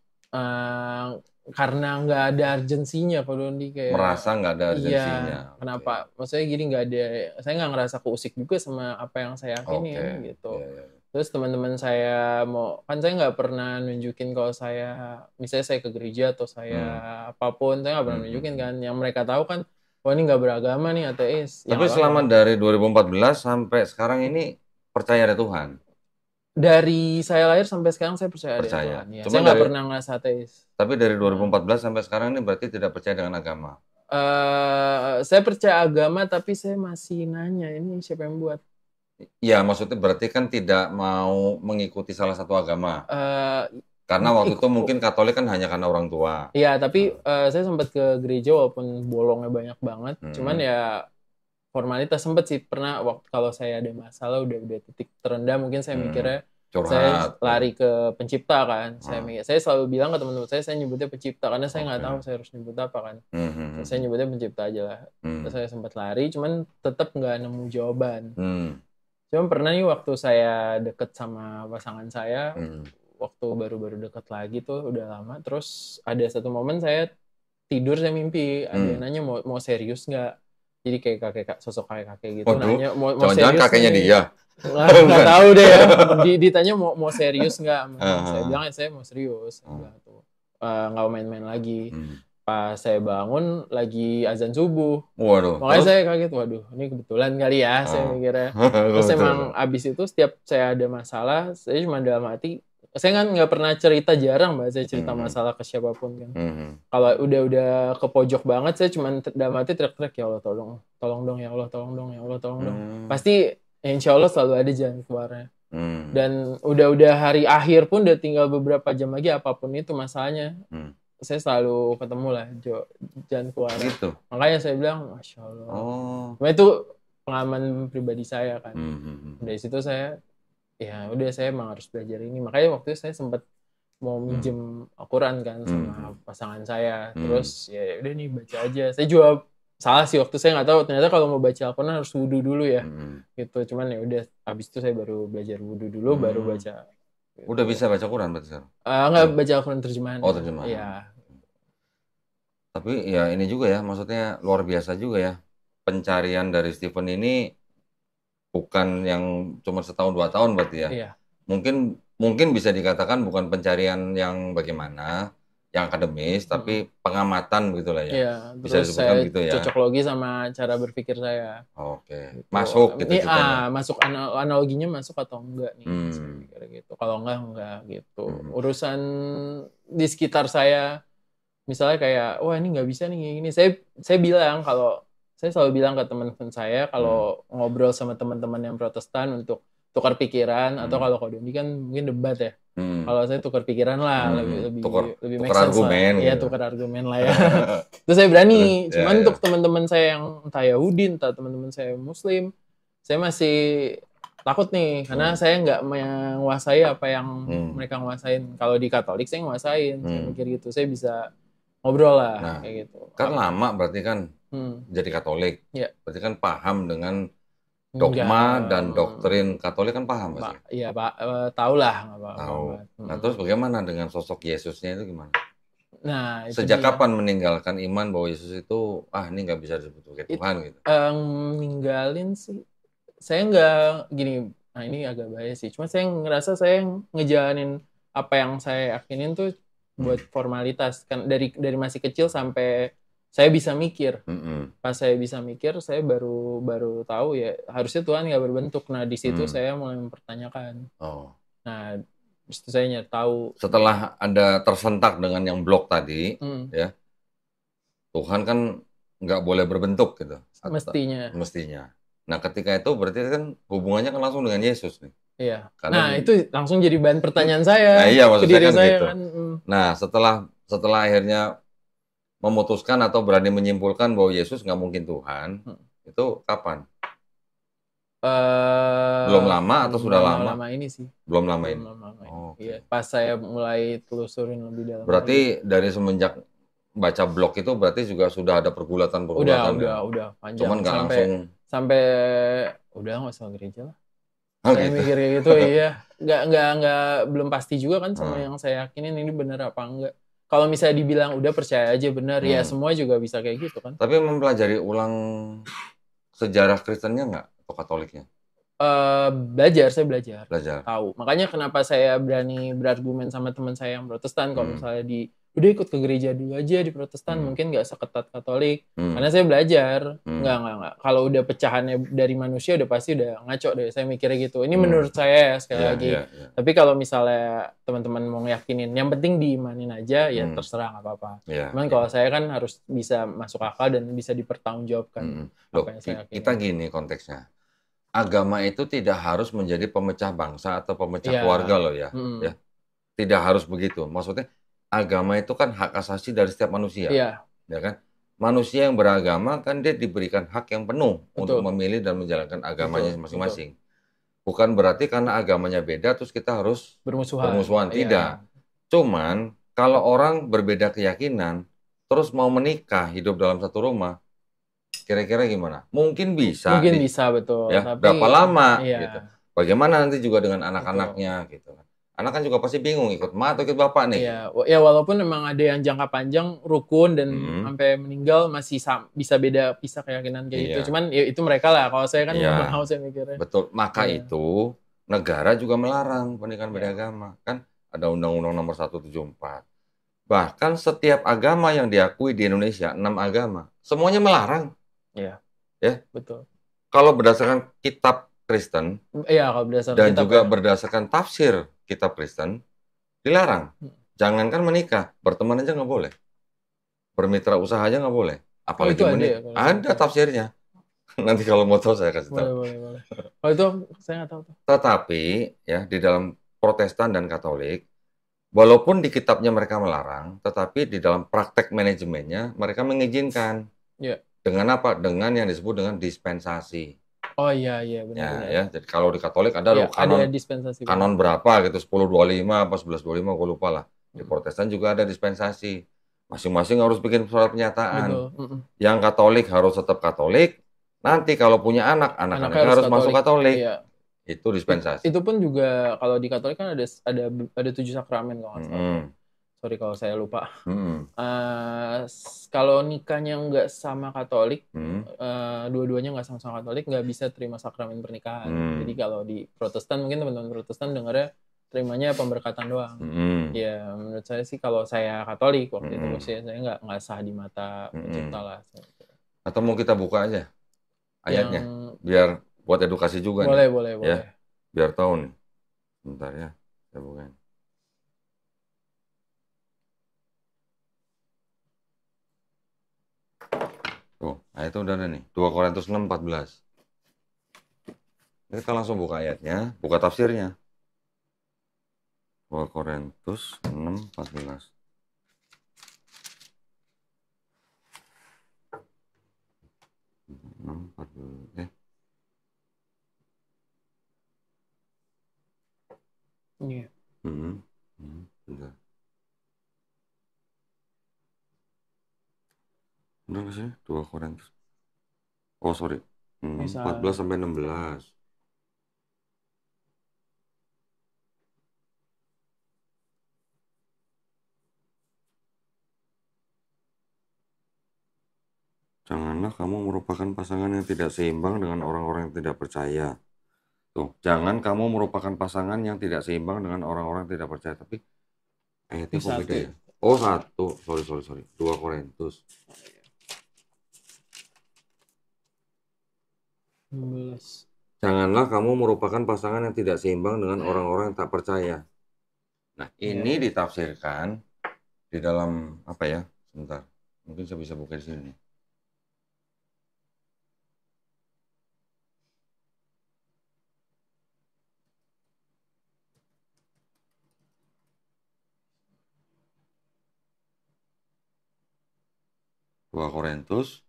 Karena nggak ada urgensinya Pak Dondi, kayak merasa nggak ada urgensinya. Iya, kenapa? Maksudnya gini, nggak ada, saya nggak ngerasa keusik juga sama apa yang saya yakinin gitu. Terus teman-teman saya kan saya nggak pernah nunjukin kalau saya, misalnya saya ke gereja atau saya apapun, saya nggak pernah nunjukin kan. Yang mereka tahu kan, wah ini nggak beragama nih, ateis. Tapi selama dari 2014 sampai sekarang ini percaya ada Tuhan? Dari saya lahir sampai sekarang saya percaya ada Tuhan. Ya. Saya nggak pernah ngerasa ateis. Tapi dari 2014 sampai sekarang ini berarti tidak percaya dengan agama? Saya percaya agama, tapi saya masih nanya, ini siapa yang buat? Ya, maksudnya berarti kan tidak mau mengikuti salah satu agama. Eh, Karena waktu itu ikut- mungkin Katolik kan hanya karena orang tua. Iya, tapi saya sempat ke gereja walaupun bolongnya banyak banget. Cuman ya formalitas sempet sih. Pernah waktu kalau saya ada masalah udah titik terendah, mungkin saya mikirnya saya Curhat. lari ke pencipta kan. Saya selalu bilang ke teman-teman saya nyebutnya pencipta karena saya nggak tahu saya harus nyebut apa kan. Saya nyebutnya pencipta aja lah. Terus saya sempat lari, cuman tetap nggak nemu jawaban. Cuman pernah nih waktu saya deket sama pasangan saya, waktu baru-baru deket lagi tuh udah lama. Terus ada satu momen saya tidur, saya mimpi ada yang nanya mau serius nggak. Jadi kayak sosok kakek gitu. Waduh, nanya mau jangan-jangan serius kakeknya nih. dia. Nggak tahu deh ya. Ditanya mau serius nggak. Saya bilang saya mau serius. Saya bilang tuh nggak main-main lagi. Pas saya bangun lagi azan subuh. Waduh. Makanya saya kaget, waduh ini kebetulan kali ya saya mikirnya. Terus emang abis itu setiap saya ada masalah, saya cuma dalam hati, saya kan nggak pernah cerita, jarang Mbak saya cerita masalah ke siapapun kan. Kalau udah ke pojok banget, saya cuma dalam hati teriak-teriak, ya Allah tolong dong ya Allah, tolong dong ya Allah, tolong dong. Pasti insya Allah selalu ada jalan keluarnya. Dan udah hari akhir pun udah tinggal beberapa jam lagi, apapun itu masalahnya, saya selalu ketemu lah jalan keluar. Gitu. Makanya saya bilang, Masya Allah. Cuma itu pengalaman pribadi saya kan. Dari situ saya, ya udah saya emang harus belajar ini. Makanya waktu itu saya sempat mau minjem Al-Quran kan sama pasangan saya. Terus ya udah nih baca aja. Saya juga salah sih waktu saya nggak tahu. Ternyata kalau mau baca Al-Quran harus wudu dulu ya. Gitu. Cuman ya udah. Habis itu saya baru belajar wudu dulu, baru baca. Udah bisa baca Quran berarti sekarang? Nggak baca Al-Quran terjemahan. Oh, terjemahan. Iya. Tapi ya ini juga ya, maksudnya luar biasa juga ya. Pencarian dari Stephen ini bukan yang cuma setahun 2 tahun berarti ya. Iya. Mungkin bisa dikatakan bukan pencarian yang bagaimana, yang akademis, tapi pengamatan gitu lah ya. Iya, Bisa terus disebutkan saya gitu ya. cocok logi sama cara berpikir saya. Oke. Masuk gitu Ini ceritanya. masuk analoginya masuk atau enggak nih? Saya mikir gitu. Kalau enggak gitu. Urusan di sekitar saya, misalnya kayak, wah ini nggak bisa nih gini. Saya bilang kalau saya selalu bilang ke teman-teman saya kalau ngobrol sama teman-teman yang Protestan untuk tukar pikiran, atau kalau Doni kan mungkin debat ya. Kalau saya tukar pikiran lah, lebih make sense argumen, lah. Iya, gitu. tukar argumen lah ya. Terus saya berani. Cuman untuk teman-teman saya yang entah Yahudi, entah teman-teman saya Muslim, saya masih takut nih, karena saya nggak menguasai apa yang mereka nguasain. Kalau di Katolik saya nguasain, saya mikir gitu. Saya bisa ngobrol lah, kayak gitu. Kan lama berarti kan jadi Katolik. Iya. Berarti kan paham dengan dogma dan doktrin Katolik kan paham pasti. Iya Pak, tahu lah. Tahu. Nah terus bagaimana dengan sosok Yesusnya itu gimana? Nah, itu Sejak dia. kapan meninggalkan iman bahwa Yesus itu ini nggak bisa disebut sebagai Tuhan gitu? Ninggalin sih, saya nggak gini. Nah ini agak bahaya sih. Cuma saya ngerasa saya ngejalanin apa yang saya yakinin tuh buat formalitas. Kan dari masih kecil sampai saya bisa mikir. Pas saya bisa mikir, saya baru tahu ya harusnya Tuhan nggak berbentuk. Nah di situ saya mulai mempertanyakan. Nah di situ saya nyari tahu. Setelah Anda tersentak dengan yang blok tadi, ya Tuhan kan nggak boleh berbentuk gitu. Mestinya. Nah ketika itu berarti kan hubungannya kan langsung dengan Yesus nih. Iya. Karena itu langsung jadi bahan pertanyaan saya. Nah, iya maksud ke diri saya kan saya gitu. kan. Nah setelah akhirnya memutuskan atau berani menyimpulkan bahwa Yesus nggak mungkin Tuhan, itu kapan? Belum lama atau sudah lama? Lama ini sih. Belum lama ini. Iya, pas saya mulai telusurin lebih dalam. Berarti dari semenjak baca blog itu berarti juga sudah ada pergulatan. Udah panjang. Cuman nggak langsung. Sampai udah nggak usah gereja lah. Saya Gitu. mikir kayak gitu, iya. Nggak belum pasti juga kan sama yang saya yakinin ini benar apa enggak. Kalau misalnya dibilang udah percaya aja benar, ya semua juga bisa kayak gitu kan. Tapi mempelajari ulang sejarah Kristennya nggak atau Katoliknya? Saya belajar. Tahu. Makanya kenapa saya berani berargumen sama teman saya yang Protestan. Kalau misalnya udah ikut ke gereja dulu aja di Protestan, mungkin nggak seketat Katolik. Karena saya belajar. Nggak. Kalau udah pecahannya dari manusia udah pasti udah ngaco deh. Saya mikirnya gitu. Ini menurut saya ya, sekali lagi. Tapi kalau misalnya teman-teman mau ngeyakinin, yang penting diimanin aja, ya terserah nggak apa-apa. Cuman kalau saya kan harus bisa masuk akal dan bisa dipertanggungjawabkan. Loh, kita gini konteksnya. agama itu tidak harus menjadi pemecah bangsa atau pemecah Iya. keluarga loh ya. Mm. Ya. Tidak harus begitu. Maksudnya agama itu kan hak asasi dari setiap manusia. Iya, Ya kan? Manusia yang beragama kan dia diberikan hak yang penuh untuk betul. memilih dan menjalankan agamanya Betul, masing-masing. Bukan berarti karena agamanya beda terus kita harus bermusuhan. Iya. Tidak. Cuman kalau orang berbeda keyakinan terus mau menikah hidup dalam satu rumah, kira-kira gimana? Mungkin bisa. Mungkin bisa, betul. Ya, Tapi berapa lama iya, gitu. Bagaimana nanti juga dengan anak-anaknya gitu. Anak kan juga pasti bingung ikut emak atau ikut bapak nih. iya. Ya walaupun memang ada yang jangka panjang rukun dan sampai meninggal masih bisa beda pisah keyakinan kayak Iya. gitu. Cuman ya itu mereka lah. Kalau saya kan Iya. nggak mau, saya mikirnya. Betul. Maka Iya. itu negara juga melarang pernikahan Iya. beragama. Kan ada Undang-Undang Nomor 174. Bahkan setiap agama yang diakui di Indonesia, 6 agama, semuanya melarang. Iya. Ya. Betul. Kalau berdasarkan kitab Kristen Iya, kalau berdasarkan dan kitab juga ya. berdasarkan tafsir kitab Kristen, dilarang. Jangankan menikah, berteman aja nggak boleh. Bermitra usaha aja nggak boleh. Apalagi itu ada menikah. ya kalau Ada tafsirnya. Nanti kalau mau tahu saya kasih tahu. boleh. Kalau itu saya nggak tahu tuh. Tetapi ya di dalam Protestan dan Katolik, walaupun di kitabnya mereka melarang, tetapi di dalam praktek manajemennya mereka mengizinkan. Iya. Dengan apa? Dengan yang disebut dengan dispensasi. Oh iya Ya, benar. ya. Jadi kalau di Katolik ada Ya, loh kanon, ada dispensasi. kanon berapa gitu, 1025 apa 1125 gue lupa lah. Di Protestan juga ada dispensasi. Masing-masing harus bikin surat pernyataan. Betul. Yang Katolik harus tetap Katolik. Nanti kalau punya anak-anaknya harus masuk Katolik. Iya. Itu dispensasi. Itu pun juga kalau di Katolik kan ada 7 sakramen kalau nggak salah. Sorry kalau saya lupa. Kalau nikahnya nggak sama Katolik, dua-duanya nggak sama-sama Katolik, nggak bisa terima sakramen pernikahan. Jadi kalau di Protestan, mungkin teman-teman Protestan dengarnya terimanya pemberkatan doang. Ya menurut saya sih kalau saya Katolik waktu itu saya nggak sah di mata pencipta lah. Atau mau kita buka aja ayatnya, biar buat edukasi juga. Boleh. Ya, biar tahu nih. Bentar ya, saya bukain. Tuh, ayat itu udah ada nih. 2 Korintus 6:14. Kita langsung buka ayatnya, buka tafsirnya. 2 Korintus 6:14. Iya. Bentar. Benar nggak sih? 2 Korintus. Oh, sorry. 14 sampai 16. Janganlah kamu merupakan pasangan yang tidak seimbang dengan orang-orang yang tidak percaya. Tuh, jangan kamu merupakan pasangan yang tidak seimbang dengan orang-orang yang tidak percaya. Tapi ayatnya kok beda ya? Oh, 1. Sorry. 2 Korintus. 16. Janganlah kamu merupakan pasangan yang tidak seimbang dengan orang-orang yang tak percaya. Nah, ini ditafsirkan di dalam apa ya? Sebentar. Mungkin saya bisa buka di sini. Dua Korintus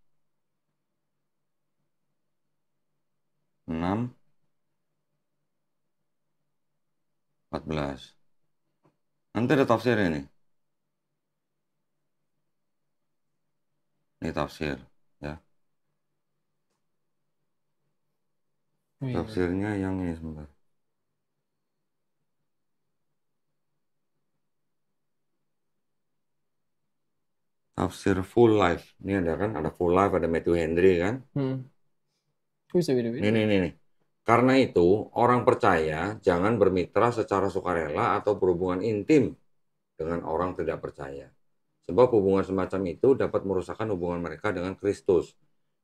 6:14. Nanti ada tafsirnya nih. Ini tafsir, ya. Tafsirnya yang ini sebentar. Tafsir Full Life. Ini ada kan, ada Full Life, ada Matthew Henry kan. Nih. Karena itu, orang percaya jangan bermitra secara sukarela atau berhubungan intim dengan orang tidak percaya. Sebab hubungan semacam itu dapat merusakkan hubungan mereka dengan Kristus.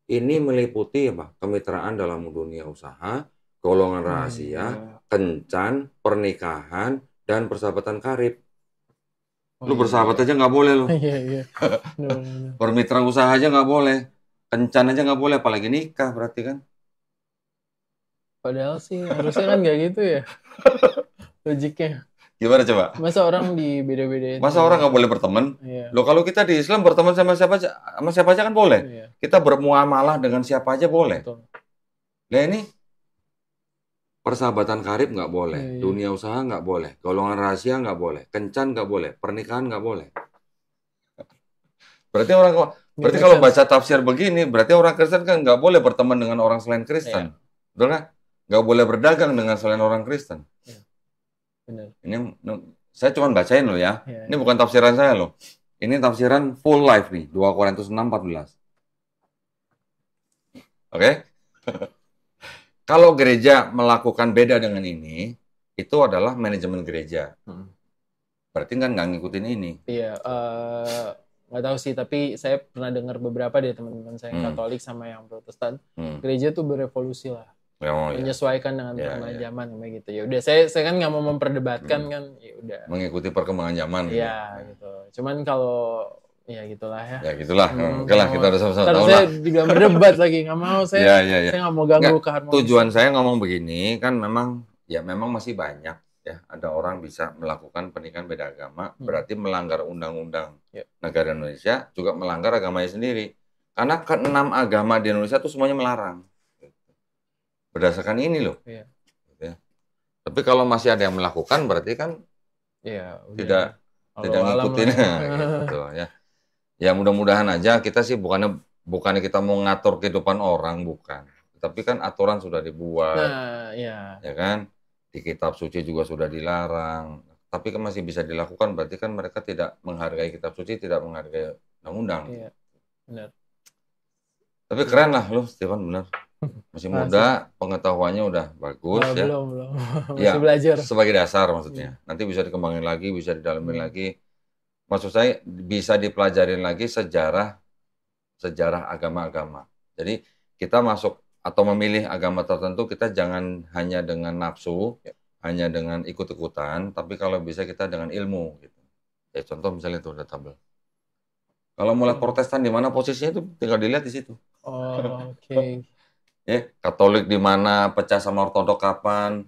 Ini meliputi apa? Kemitraan dalam dunia usaha, golongan rahasia, kencan, pernikahan, dan persahabatan karib. Lu bersahabat aja nggak boleh lu. Iya. Bermitra usaha aja nggak boleh. Kencan aja nggak boleh, apalagi nikah berarti kan. Padahal sih harusnya kan nggak gitu ya logiknya. Gimana coba? Masa orang dibeda-bedain? Masa orang nggak boleh berteman? Iya. Loh kalau kita di Islam berteman sama siapa aja kan boleh. Iya. Kita bermuamalah dengan siapa aja boleh. Betul. Nah ini persahabatan karib nggak boleh, Iya. dunia usaha nggak boleh, golongan rahasia nggak boleh, kencan nggak boleh, pernikahan nggak boleh. Berarti Nggak kalau make baca tafsir begini, berarti orang Kristen kan nggak boleh berteman dengan orang selain Kristen, betul nggak? Nggak boleh berdagang dengan selain orang Kristen. Benar. Ini saya cuma bacain loh ya. Iya. Ini bukan tafsiran saya loh. Ini tafsiran full life nih, 2 Korintus 6:14. Oke? Kalau gereja melakukan beda dengan ini, itu adalah manajemen gereja. Berarti kan nggak ngikutin ini. Iya, nggak tahu sih, tapi saya pernah dengar beberapa dari teman-teman saya yang Katolik sama yang Protestan, gereja tuh berevolusi lah, Oh, iya. menyesuaikan dengan Iya, perkembangan iya. zaman kayak gitu. Ya udah, saya kan nggak mau memperdebatkan kan, ya udah. Mengikuti perkembangan zaman. Iya, gitu. Cuman kalau ya gitulah ya. Ya gitulah. Oke lah, kita udah sama-sama Ntar tahu saya lah. juga berdebat lagi, nggak mau saya. Iya, iya, iya. Saya nggak mau ganggu Nggak, keharmonisan. tujuan saya ngomong begini kan memang masih banyak ya ada orang bisa melakukan pernikahan beda agama, berarti melanggar undang-undang negara Indonesia, juga melanggar agamanya sendiri. Karena ke-6 agama di Indonesia itu semuanya melarang. Berdasarkan ini loh. Iya. Gitu ya. Tapi kalau masih ada yang melakukan berarti kan Iya, udah. tidak Walau alam ngikutin lah. gitu ya. Ya mudah-mudahan aja kita sih bukannya kita mau ngatur kehidupan orang, bukan. Tapi kan aturan sudah dibuat. Nah, iya. Ya kan? Di kitab suci juga sudah dilarang. Tapi kan masih bisa dilakukan, berarti kan mereka tidak menghargai kitab suci, tidak menghargai undang-undang. Iya, benar. Tapi keren lah lu, Stefan, benar. Masih muda, pengetahuannya udah bagus ya. Belum. Ya, Masih belajar. sebagai dasar maksudnya. Nanti bisa dikembangin lagi, bisa didalamin lagi. Maksud saya bisa dipelajarin lagi sejarah agama-agama. Jadi kita masuk atau memilih agama tertentu, kita jangan hanya dengan nafsu, hanya dengan ikut-ikutan, tapi kalau bisa kita dengan ilmu. Gitu. Ya, contoh misalnya itu tabel. Kalau mulai Protestan di mana posisinya itu tinggal dilihat di situ. Oh, oke. Ya, Katolik di mana, pecah sama Ortodok kapan,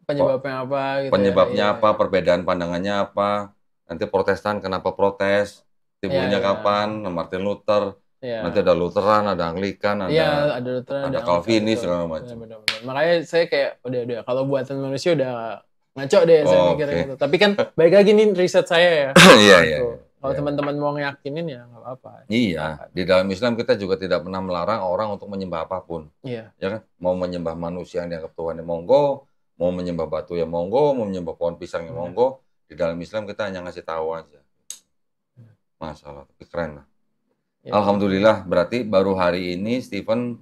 Penyebabnya apa gitu. penyebabnya ya. apa, perbedaan pandangannya apa. Nanti Protestan kenapa protes, timbulnya kapan, Martin Luther. Iya. Nanti ada Lutheran, ada Anglikan, Iya, ada Lutheran, ada Calvinis segala macam. Benar. Makanya saya kayak udah kalau buatan manusia udah ngaco deh saya mikirnya gitu. Tapi kan baik lagi nih riset saya ya. Iya. Kalau teman-teman mau ngeyakinin ya nggak apa-apa. Iya, di dalam Islam kita juga tidak pernah melarang orang untuk menyembah apapun. Iya. Ya kan? Mau menyembah manusia yang dianggap Tuhan yang monggo, mau menyembah batu yang monggo, mau menyembah pohon pisang yang monggo. Di dalam Islam kita hanya ngasih tahu aja. Masalah, tapi keren lah. Ya. Alhamdulillah, berarti baru hari ini Stephen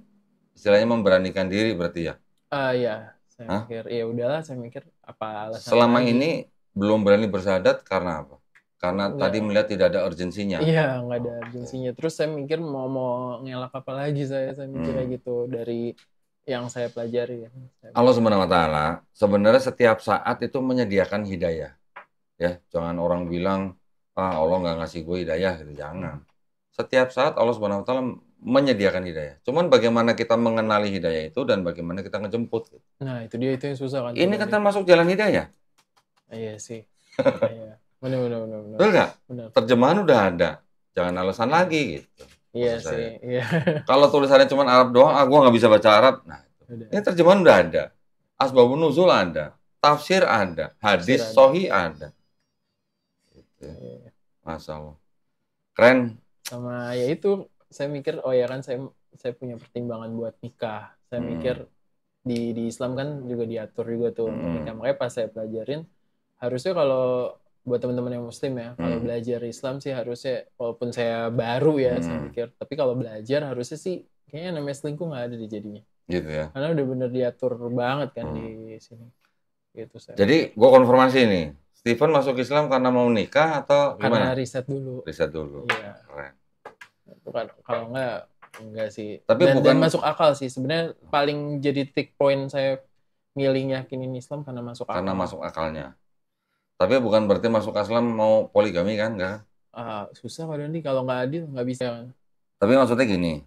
istilahnya memberanikan diri berarti ya? Iya, saya mikir, ya udahlah, saya mikir apa alasan selama lagi. ini belum berani bersyahadat karena apa? Karena tadi melihat tidak ada urgensinya. Iya, nggak ada urgensinya. Terus saya mikir mau ngelak apa lagi saya mikirnya gitu dari yang saya pelajari. Allah Subhanahu wa Ta'ala sebenarnya setiap saat itu menyediakan hidayah. Ya, jangan orang bilang Allah nggak ngasih gue hidayah gitu, jangan. Setiap saat Allah Subhanahu wa Ta'ala menyediakan hidayah. Cuman bagaimana kita mengenali hidayah itu dan bagaimana kita ngejemput. Gitu. Nah, itu dia, itu yang susah kan. Ini kan termasuk jalan hidayah. Iya sih. Iya. Benar. Betul nggak? Terjemahan udah ada. Jangan alasan lagi gitu. Iya sih. Iya. Kalau tulisannya cuma Arab doang, gue nggak bisa baca Arab. Nah, ini terjemahan udah ada. Asbabun nuzul ada. Tafsir ada. Hadis sahih ada. Gitu. Masya Allah. Keren. Sama ya itu, saya mikir, oh ya kan saya punya pertimbangan buat nikah. Saya mikir di Islam kan juga diatur juga tuh untuk nikah. Makanya pas saya pelajarin, harusnya kalau buat teman-teman yang muslim ya, kalau belajar Islam sih harusnya, walaupun saya baru ya, saya pikir, tapi kalau belajar harusnya sih kayaknya namanya selingkuh nggak ada di jadinya. Gitu ya. Karena udah bener diatur banget kan di sini. Gitu saya. Jadi gue konfirmasi nih, Stephen masuk Islam karena mau nikah atau gimana? Karena riset dulu. Riset dulu. Iya. Keren. Bukan, kalau enggak sih. Tapi dan masuk akal sih. Sebenarnya paling jadi tick point saya milih yakinin Islam karena masuk akal. Karena masuk akalnya. Tapi bukan berarti masuk Islam mau poligami kan, enggak? Susah padahal nih kalau nggak adil nggak bisa. Tapi maksudnya gini,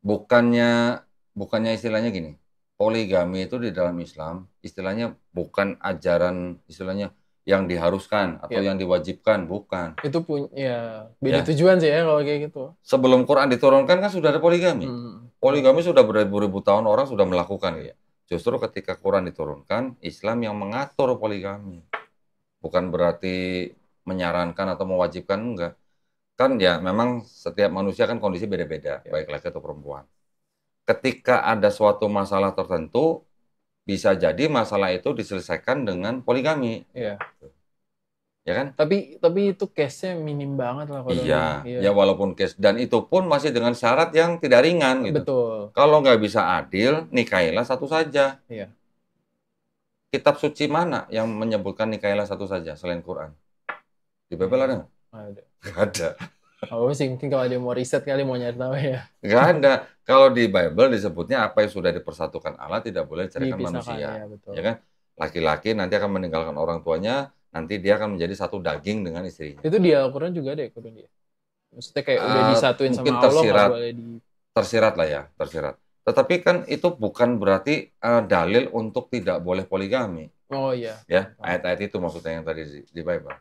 bukannya istilahnya gini, poligami itu di dalam Islam istilahnya bukan ajaran istilahnya yang diharuskan atau Ya. yang diwajibkan, bukan. Itu beda Ya. tujuan sih ya kalau kayak gitu. Sebelum Quran diturunkan kan sudah ada poligami. Poligami sudah beribu-ribu tahun orang sudah melakukan. Iya. Justru ketika Quran diturunkan, Islam yang mengatur poligami. Bukan berarti menyarankan atau mewajibkan, enggak. Kan ya memang setiap manusia kan kondisi beda-beda, baik laki atau perempuan. Ketika ada suatu masalah tertentu, bisa jadi masalah itu diselesaikan dengan poligami. Iya. Ya kan? Tapi itu case-nya minim banget lah kalau Iya, ini. ya walaupun case. Dan itu pun masih dengan syarat yang tidak ringan gitu. Betul. Kalau nggak bisa adil, nikahilah satu saja. Iya. Kitab suci mana yang menyebutkan nikahilah satu saja selain Quran? Di Bible ada nggak? Ada. Nggak ada. Oh sih, mungkin kalau dia mau riset kali mau nyari tahu ya. Nggak ada. Kalau di Bible disebutnya apa yang sudah dipersatukan Allah tidak boleh diceraikan Dipisahkan, manusia. ya, betul. Ya kan? Laki-laki nanti akan meninggalkan orang tuanya, nanti dia akan menjadi satu daging dengan istrinya. Itu di Al-Quran juga ada ya, Quran dia. Maksudnya kayak udah disatuin sama mungkin Allah, tersirat. nggak boleh di... Tersirat lah ya, tersirat. Tetapi kan itu bukan berarti dalil untuk tidak boleh poligami. Oh iya. Ya, ayat-ayat itu maksudnya yang tadi di Bible.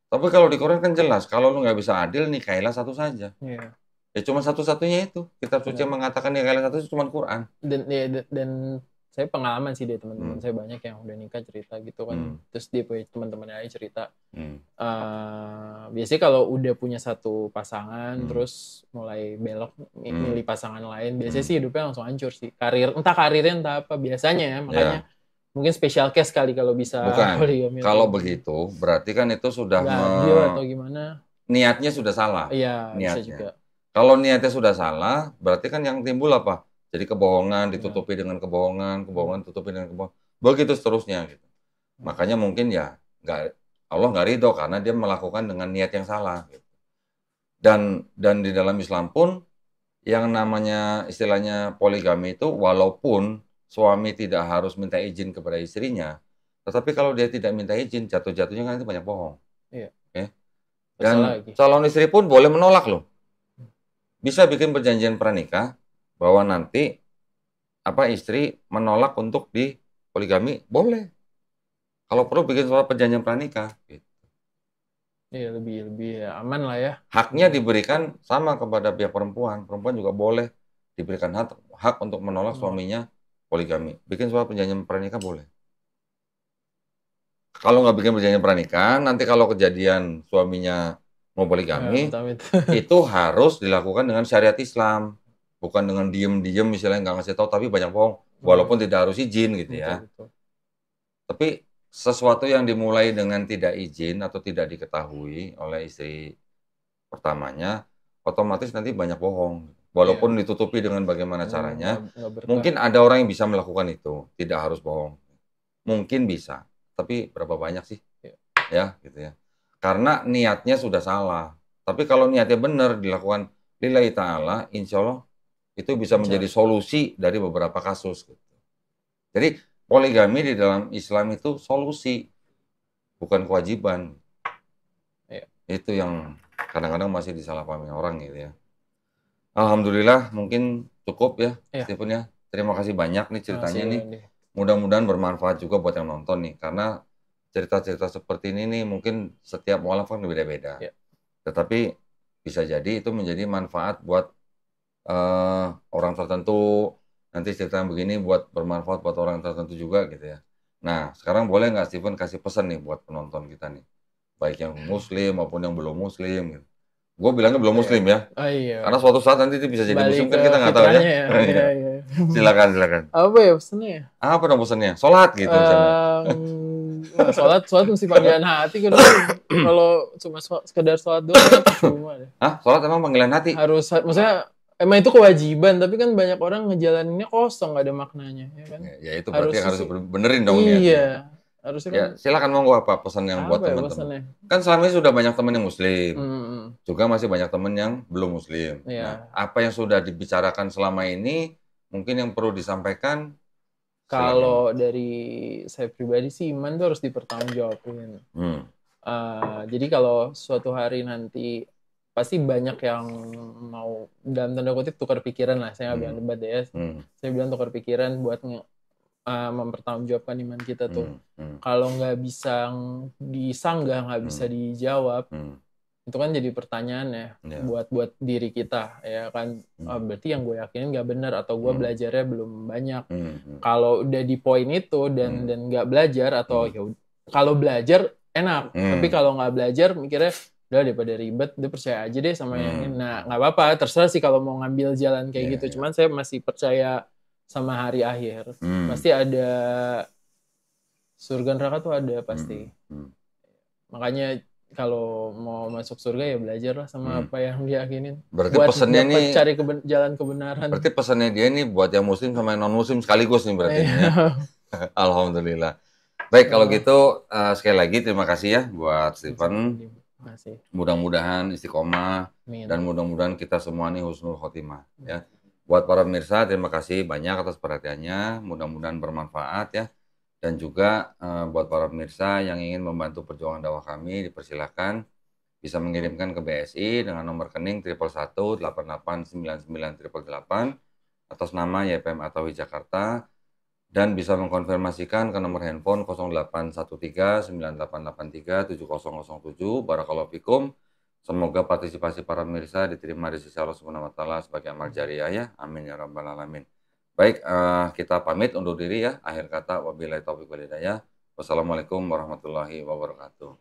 Tapi kalau di Quran kan jelas, kalau lu nggak bisa adil, nikahilah satu saja. Iya. Ya cuma satu-satunya itu. Kitab suci yang mengatakan nikahilah satu itu cuma Quran. Dan saya pengalaman sih dari teman-teman saya banyak yang udah nikah cerita gitu kan. Terus dia punya teman-temannya aja cerita. Biasanya kalau udah punya satu pasangan, terus mulai belok milih pasangan lain, biasanya sih hidupnya langsung hancur sih. Entah karirnya entah apa biasanya ya. Makanya mungkin special case kali kalau bisa poligami. Kalau begitu, berarti kan itu sudah adil atau gimana? Niatnya sudah salah. Iya, niatnya. bisa juga. Kalau niatnya sudah salah, berarti kan yang timbul apa? Jadi kebohongan ditutupi dengan kebohongan, kebohongan ditutupi dengan kebohongan. Begitu seterusnya gitu. Makanya mungkin ya Allah nggak ridho karena dia melakukan dengan niat yang salah. Gitu. Dan di dalam Islam pun yang namanya istilahnya poligami itu walaupun suami tidak harus minta izin kepada istrinya, tetapi kalau dia tidak minta izin, jatuh-jatuhnya kan itu banyak bohong. Iya. Okay? Dan calon istri pun boleh menolak loh. Bisa bikin perjanjian pranikah bahwa nanti istri menolak untuk di poligami, boleh. Kalau perlu bikin surat perjanjian pranikah. Gitu. Iya, lebih aman lah ya. Haknya diberikan sama kepada pihak perempuan. Perempuan juga boleh diberikan hak untuk menolak suaminya poligami. Bikin surat perjanjian pranikah boleh. Kalau nggak bikin perjanjian pranikah, nanti kalau kejadian suaminya mau poligami, itu harus dilakukan dengan syariat Islam. Bukan dengan diem-diem misalnya nggak ngasih tahu, tapi banyak bohong. Walaupun tidak harus izin gitu ya. Betul. Tapi sesuatu yang dimulai dengan tidak izin atau tidak diketahui oleh istri pertamanya, otomatis nanti banyak bohong. Walaupun ditutupi dengan bagaimana caranya, mungkin ada orang yang bisa melakukan itu, tidak harus bohong. Mungkin bisa, tapi berapa banyak sih? Ya, gitu ya. Karena niatnya sudah salah. Tapi kalau niatnya benar dilakukan lillahi ta'ala, insya Allah itu bisa menjadi solusi dari beberapa kasus. Gitu. Jadi poligami di dalam Islam itu solusi, bukan kewajiban. Itu yang kadang-kadang masih disalahpahami orang gitu ya. Alhamdulillah mungkin cukup ya, Stephen ya. Terima kasih banyak nih ceritanya nih. Mudah-mudahan bermanfaat juga buat yang nonton nih. Karena cerita-cerita seperti ini nih mungkin setiap mualaf kan berbeda-beda. Tetapi bisa jadi itu menjadi manfaat buat orang tertentu. Nanti cerita yang begini buat bermanfaat buat orang tertentu juga gitu ya. Nah sekarang boleh nggak Stephen kasih pesan nih buat penonton kita nih. Baik yang muslim maupun yang belum muslim gitu. Gue bilangnya belum muslim ya. Karena suatu saat nanti itu bisa jadi muslim kan kita nggak tahu ya. Silakan. Apa ya pesannya? Apa dong pesannya? Sholat gitu Sholat mesti panggilan hati kan. Kalau cuma sekedar sholat doang cuma deh. Sholat emang panggilan hati? Harus, maksudnya emang itu kewajiban, tapi kan banyak orang ngejalaninnya kosong, nggak ada maknanya, ya kan? Ya itu berarti harus benerin dong niatnya. Iya, harusnya kan. Ya, silakan monggo apa pesan yang buat teman-teman. Kan selama ini sudah banyak teman yang muslim, juga masih banyak teman yang belum muslim. Nah, apa yang sudah dibicarakan selama ini, mungkin yang perlu disampaikan. Kalau dari saya pribadi sih, iman itu harus dipertanggungjawabin. Jadi kalau suatu hari nanti pasti banyak yang mau dalam tanda kutip tukar pikiran lah, saya nggak bilang debat ya, saya bilang tukar pikiran buat mempertanggungjawabkan iman kita tuh. Kalau nggak bisa disanggah, nggak bisa dijawab, itu kan jadi pertanyaan ya buat diri kita ya kan. Berarti yang gue yakinin nggak benar atau gue belajarnya belum banyak. Kalau udah di poin itu dan nggak belajar atau ya kalau belajar enak, tapi kalau nggak belajar mikirnya udah daripada ribet, udah percaya aja deh sama yang ini. Nah nggak apa-apa, terserah sih kalau mau ngambil jalan kayak gitu. Cuman saya masih percaya sama hari akhir. Pasti ada surga neraka tuh ada pasti. Makanya kalau mau masuk surga ya belajar lah sama apa yang diyakinin. Berarti buat pesannya nih cari jalan kebenaran. Berarti pesannya dia nih buat yang muslim sama yang non muslim sekaligus nih berarti. Ya. Alhamdulillah. Baik kalau gitu sekali lagi terima kasih ya buat Stephen. Mudah-mudahan istiqomah dan mudah-mudahan kita semua nih husnul khotimah ya. Buat para pemirsa terima kasih banyak atas perhatiannya. Mudah-mudahan bermanfaat ya. Dan juga buat para pemirsa yang ingin membantu perjuangan dakwah kami, dipersilakan bisa mengirimkan ke BSI dengan nomor rekening 111 8899 888 atas nama YPM Atawi Jakarta dan bisa mengkonfirmasikan ke nomor handphone 0813 9883 7007. Barakallahu fikum. Semoga partisipasi para pemirsa diterima di sisi Allah Subhanahu wa taala sebagai amal jariah ya. Amin ya rabbal alamin. Baik, kita pamit undur diri ya. Akhir kata, wabillahi taufiq wal hidayah. Wassalamualaikum warahmatullahi wabarakatuh.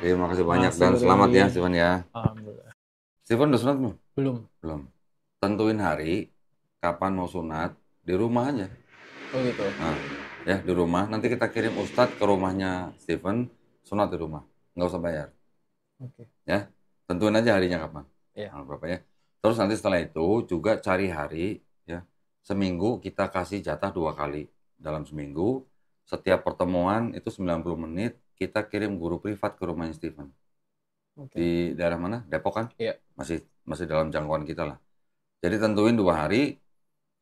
Terima kasih banyak dan selamat ya, Stephen ya. Alhamdulillah. Stephen udah sunat belum? Belum. Tentuin hari, kapan mau sunat, di rumah aja. Oh gitu. Nah, ya di rumah. Nanti kita kirim Ustadz ke rumahnya Stephen, sunat di rumah. Nggak usah bayar. Oke. Ya, tentuin aja harinya kapan. Iya. Nah, berapa ya? Terus nanti setelah itu juga cari hari, ya. Seminggu kita kasih jatah 2 kali dalam seminggu. Setiap pertemuan itu 90 menit kita kirim guru privat ke rumahnya Stephen. Di daerah mana? Depok kan? Iya. Masih dalam jangkauan kita lah. Jadi tentuin 2 hari,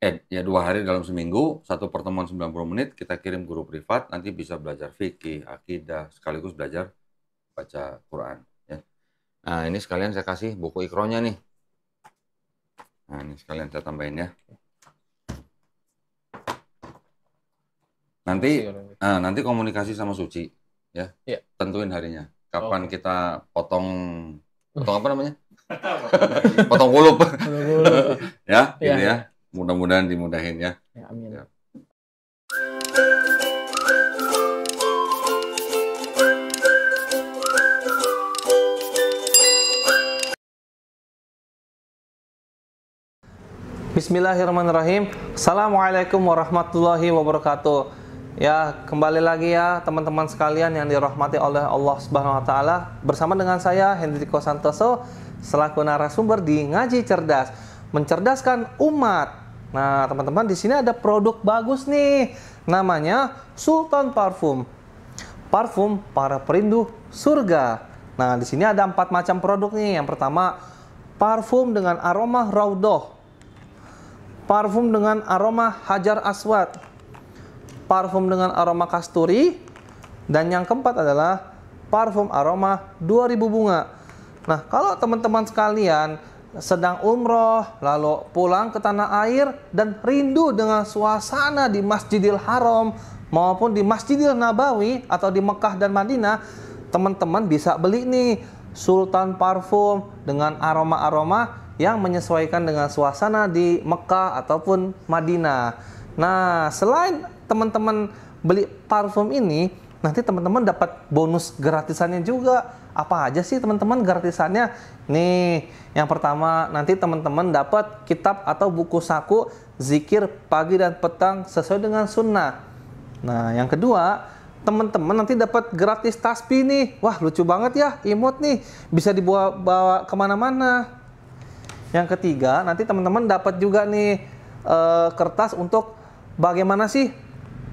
2 hari dalam seminggu, satu pertemuan 90 menit kita kirim guru privat. Nanti bisa belajar fikih, akidah, sekaligus belajar baca Quran. Ya. Nah ini sekalian saya kasih buku ikronya nih. Nah ini sekalian saya tambahin ya. Nanti komunikasi sama Suci ya. Iya. Tentuin harinya. Kapan kita potong apa namanya? Potong kulup. Ya, gitu ya. Mudah-mudahan dimudahin ya. Ya, amin. Ya. Bismillahirrahmanirrahim. Assalamualaikum warahmatullahi wabarakatuh. Ya, kembali lagi ya teman-teman sekalian yang dirahmati oleh Allah Subhanahu wa taala. Bersama dengan saya Hendriko Santoso selaku narasumber di Ngaji Cerdas, mencerdaskan umat. Nah, teman-teman di sini ada produk bagus nih. Namanya Sultan Parfum. Parfum para perindu surga. Nah, di sini ada 4 macam produk nih. Yang pertama, parfum dengan aroma Raudhah. Parfum dengan aroma Hajar Aswad, parfum dengan aroma kasturi, dan yang keempat adalah parfum aroma 2000 bunga. Nah, kalau teman-teman sekalian sedang umroh, lalu pulang ke tanah air dan rindu dengan suasana di Masjidil Haram maupun di Masjidil Nabawi atau di Mekah dan Madinah, teman-teman bisa beli nih Sultan Parfum dengan aroma-aroma yang menyesuaikan dengan suasana di Mekah ataupun Madinah. Nah, selain teman-teman beli parfum ini, nanti teman-teman dapat bonus gratisannya juga. Apa aja sih teman-teman gratisannya? Nih, yang pertama nanti teman-teman dapat kitab atau buku saku zikir pagi dan petang sesuai dengan sunnah. Nah, yang kedua, teman-teman nanti dapat gratis tasbih nih. Wah, lucu banget ya, imut nih. Bisa dibawa kemana-mana. Yang ketiga, nanti teman-teman dapat juga nih kertas untuk bagaimana sih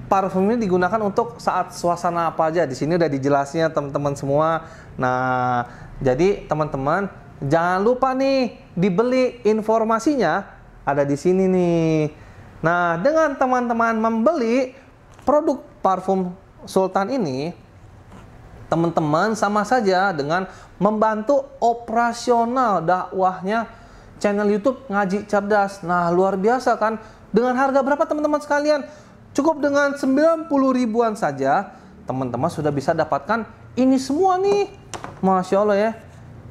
parfum ini digunakan untuk saat suasana apa aja. Di sini udah dijelasnya teman-teman semua. Nah, jadi teman-teman jangan lupa nih dibeli, informasinya ada di sini nih. Nah, dengan teman-teman membeli produk parfum Sultan ini, teman-teman sama saja dengan membantu operasional dakwahnya channel YouTube Ngaji Cerdas. Nah, luar biasa kan? Dengan harga berapa teman-teman sekalian? Cukup dengan 90 ribuan saja, teman-teman sudah bisa dapatkan ini semua nih. Masya Allah ya.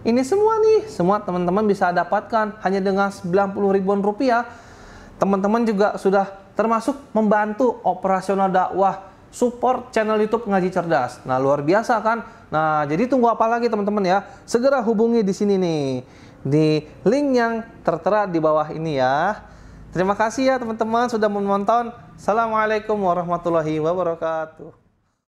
Ini semua nih, semua teman-teman bisa dapatkan hanya dengan 90 ribuan rupiah. Teman-teman juga sudah termasuk membantu operasional dakwah, support channel YouTube Ngaji Cerdas. Nah, luar biasa kan? Nah, jadi tunggu apa lagi teman-teman ya? Segera hubungi di sini nih, di link yang tertera di bawah ini ya. Terima kasih ya teman-teman sudah menonton. Assalamualaikum warahmatullahi wabarakatuh.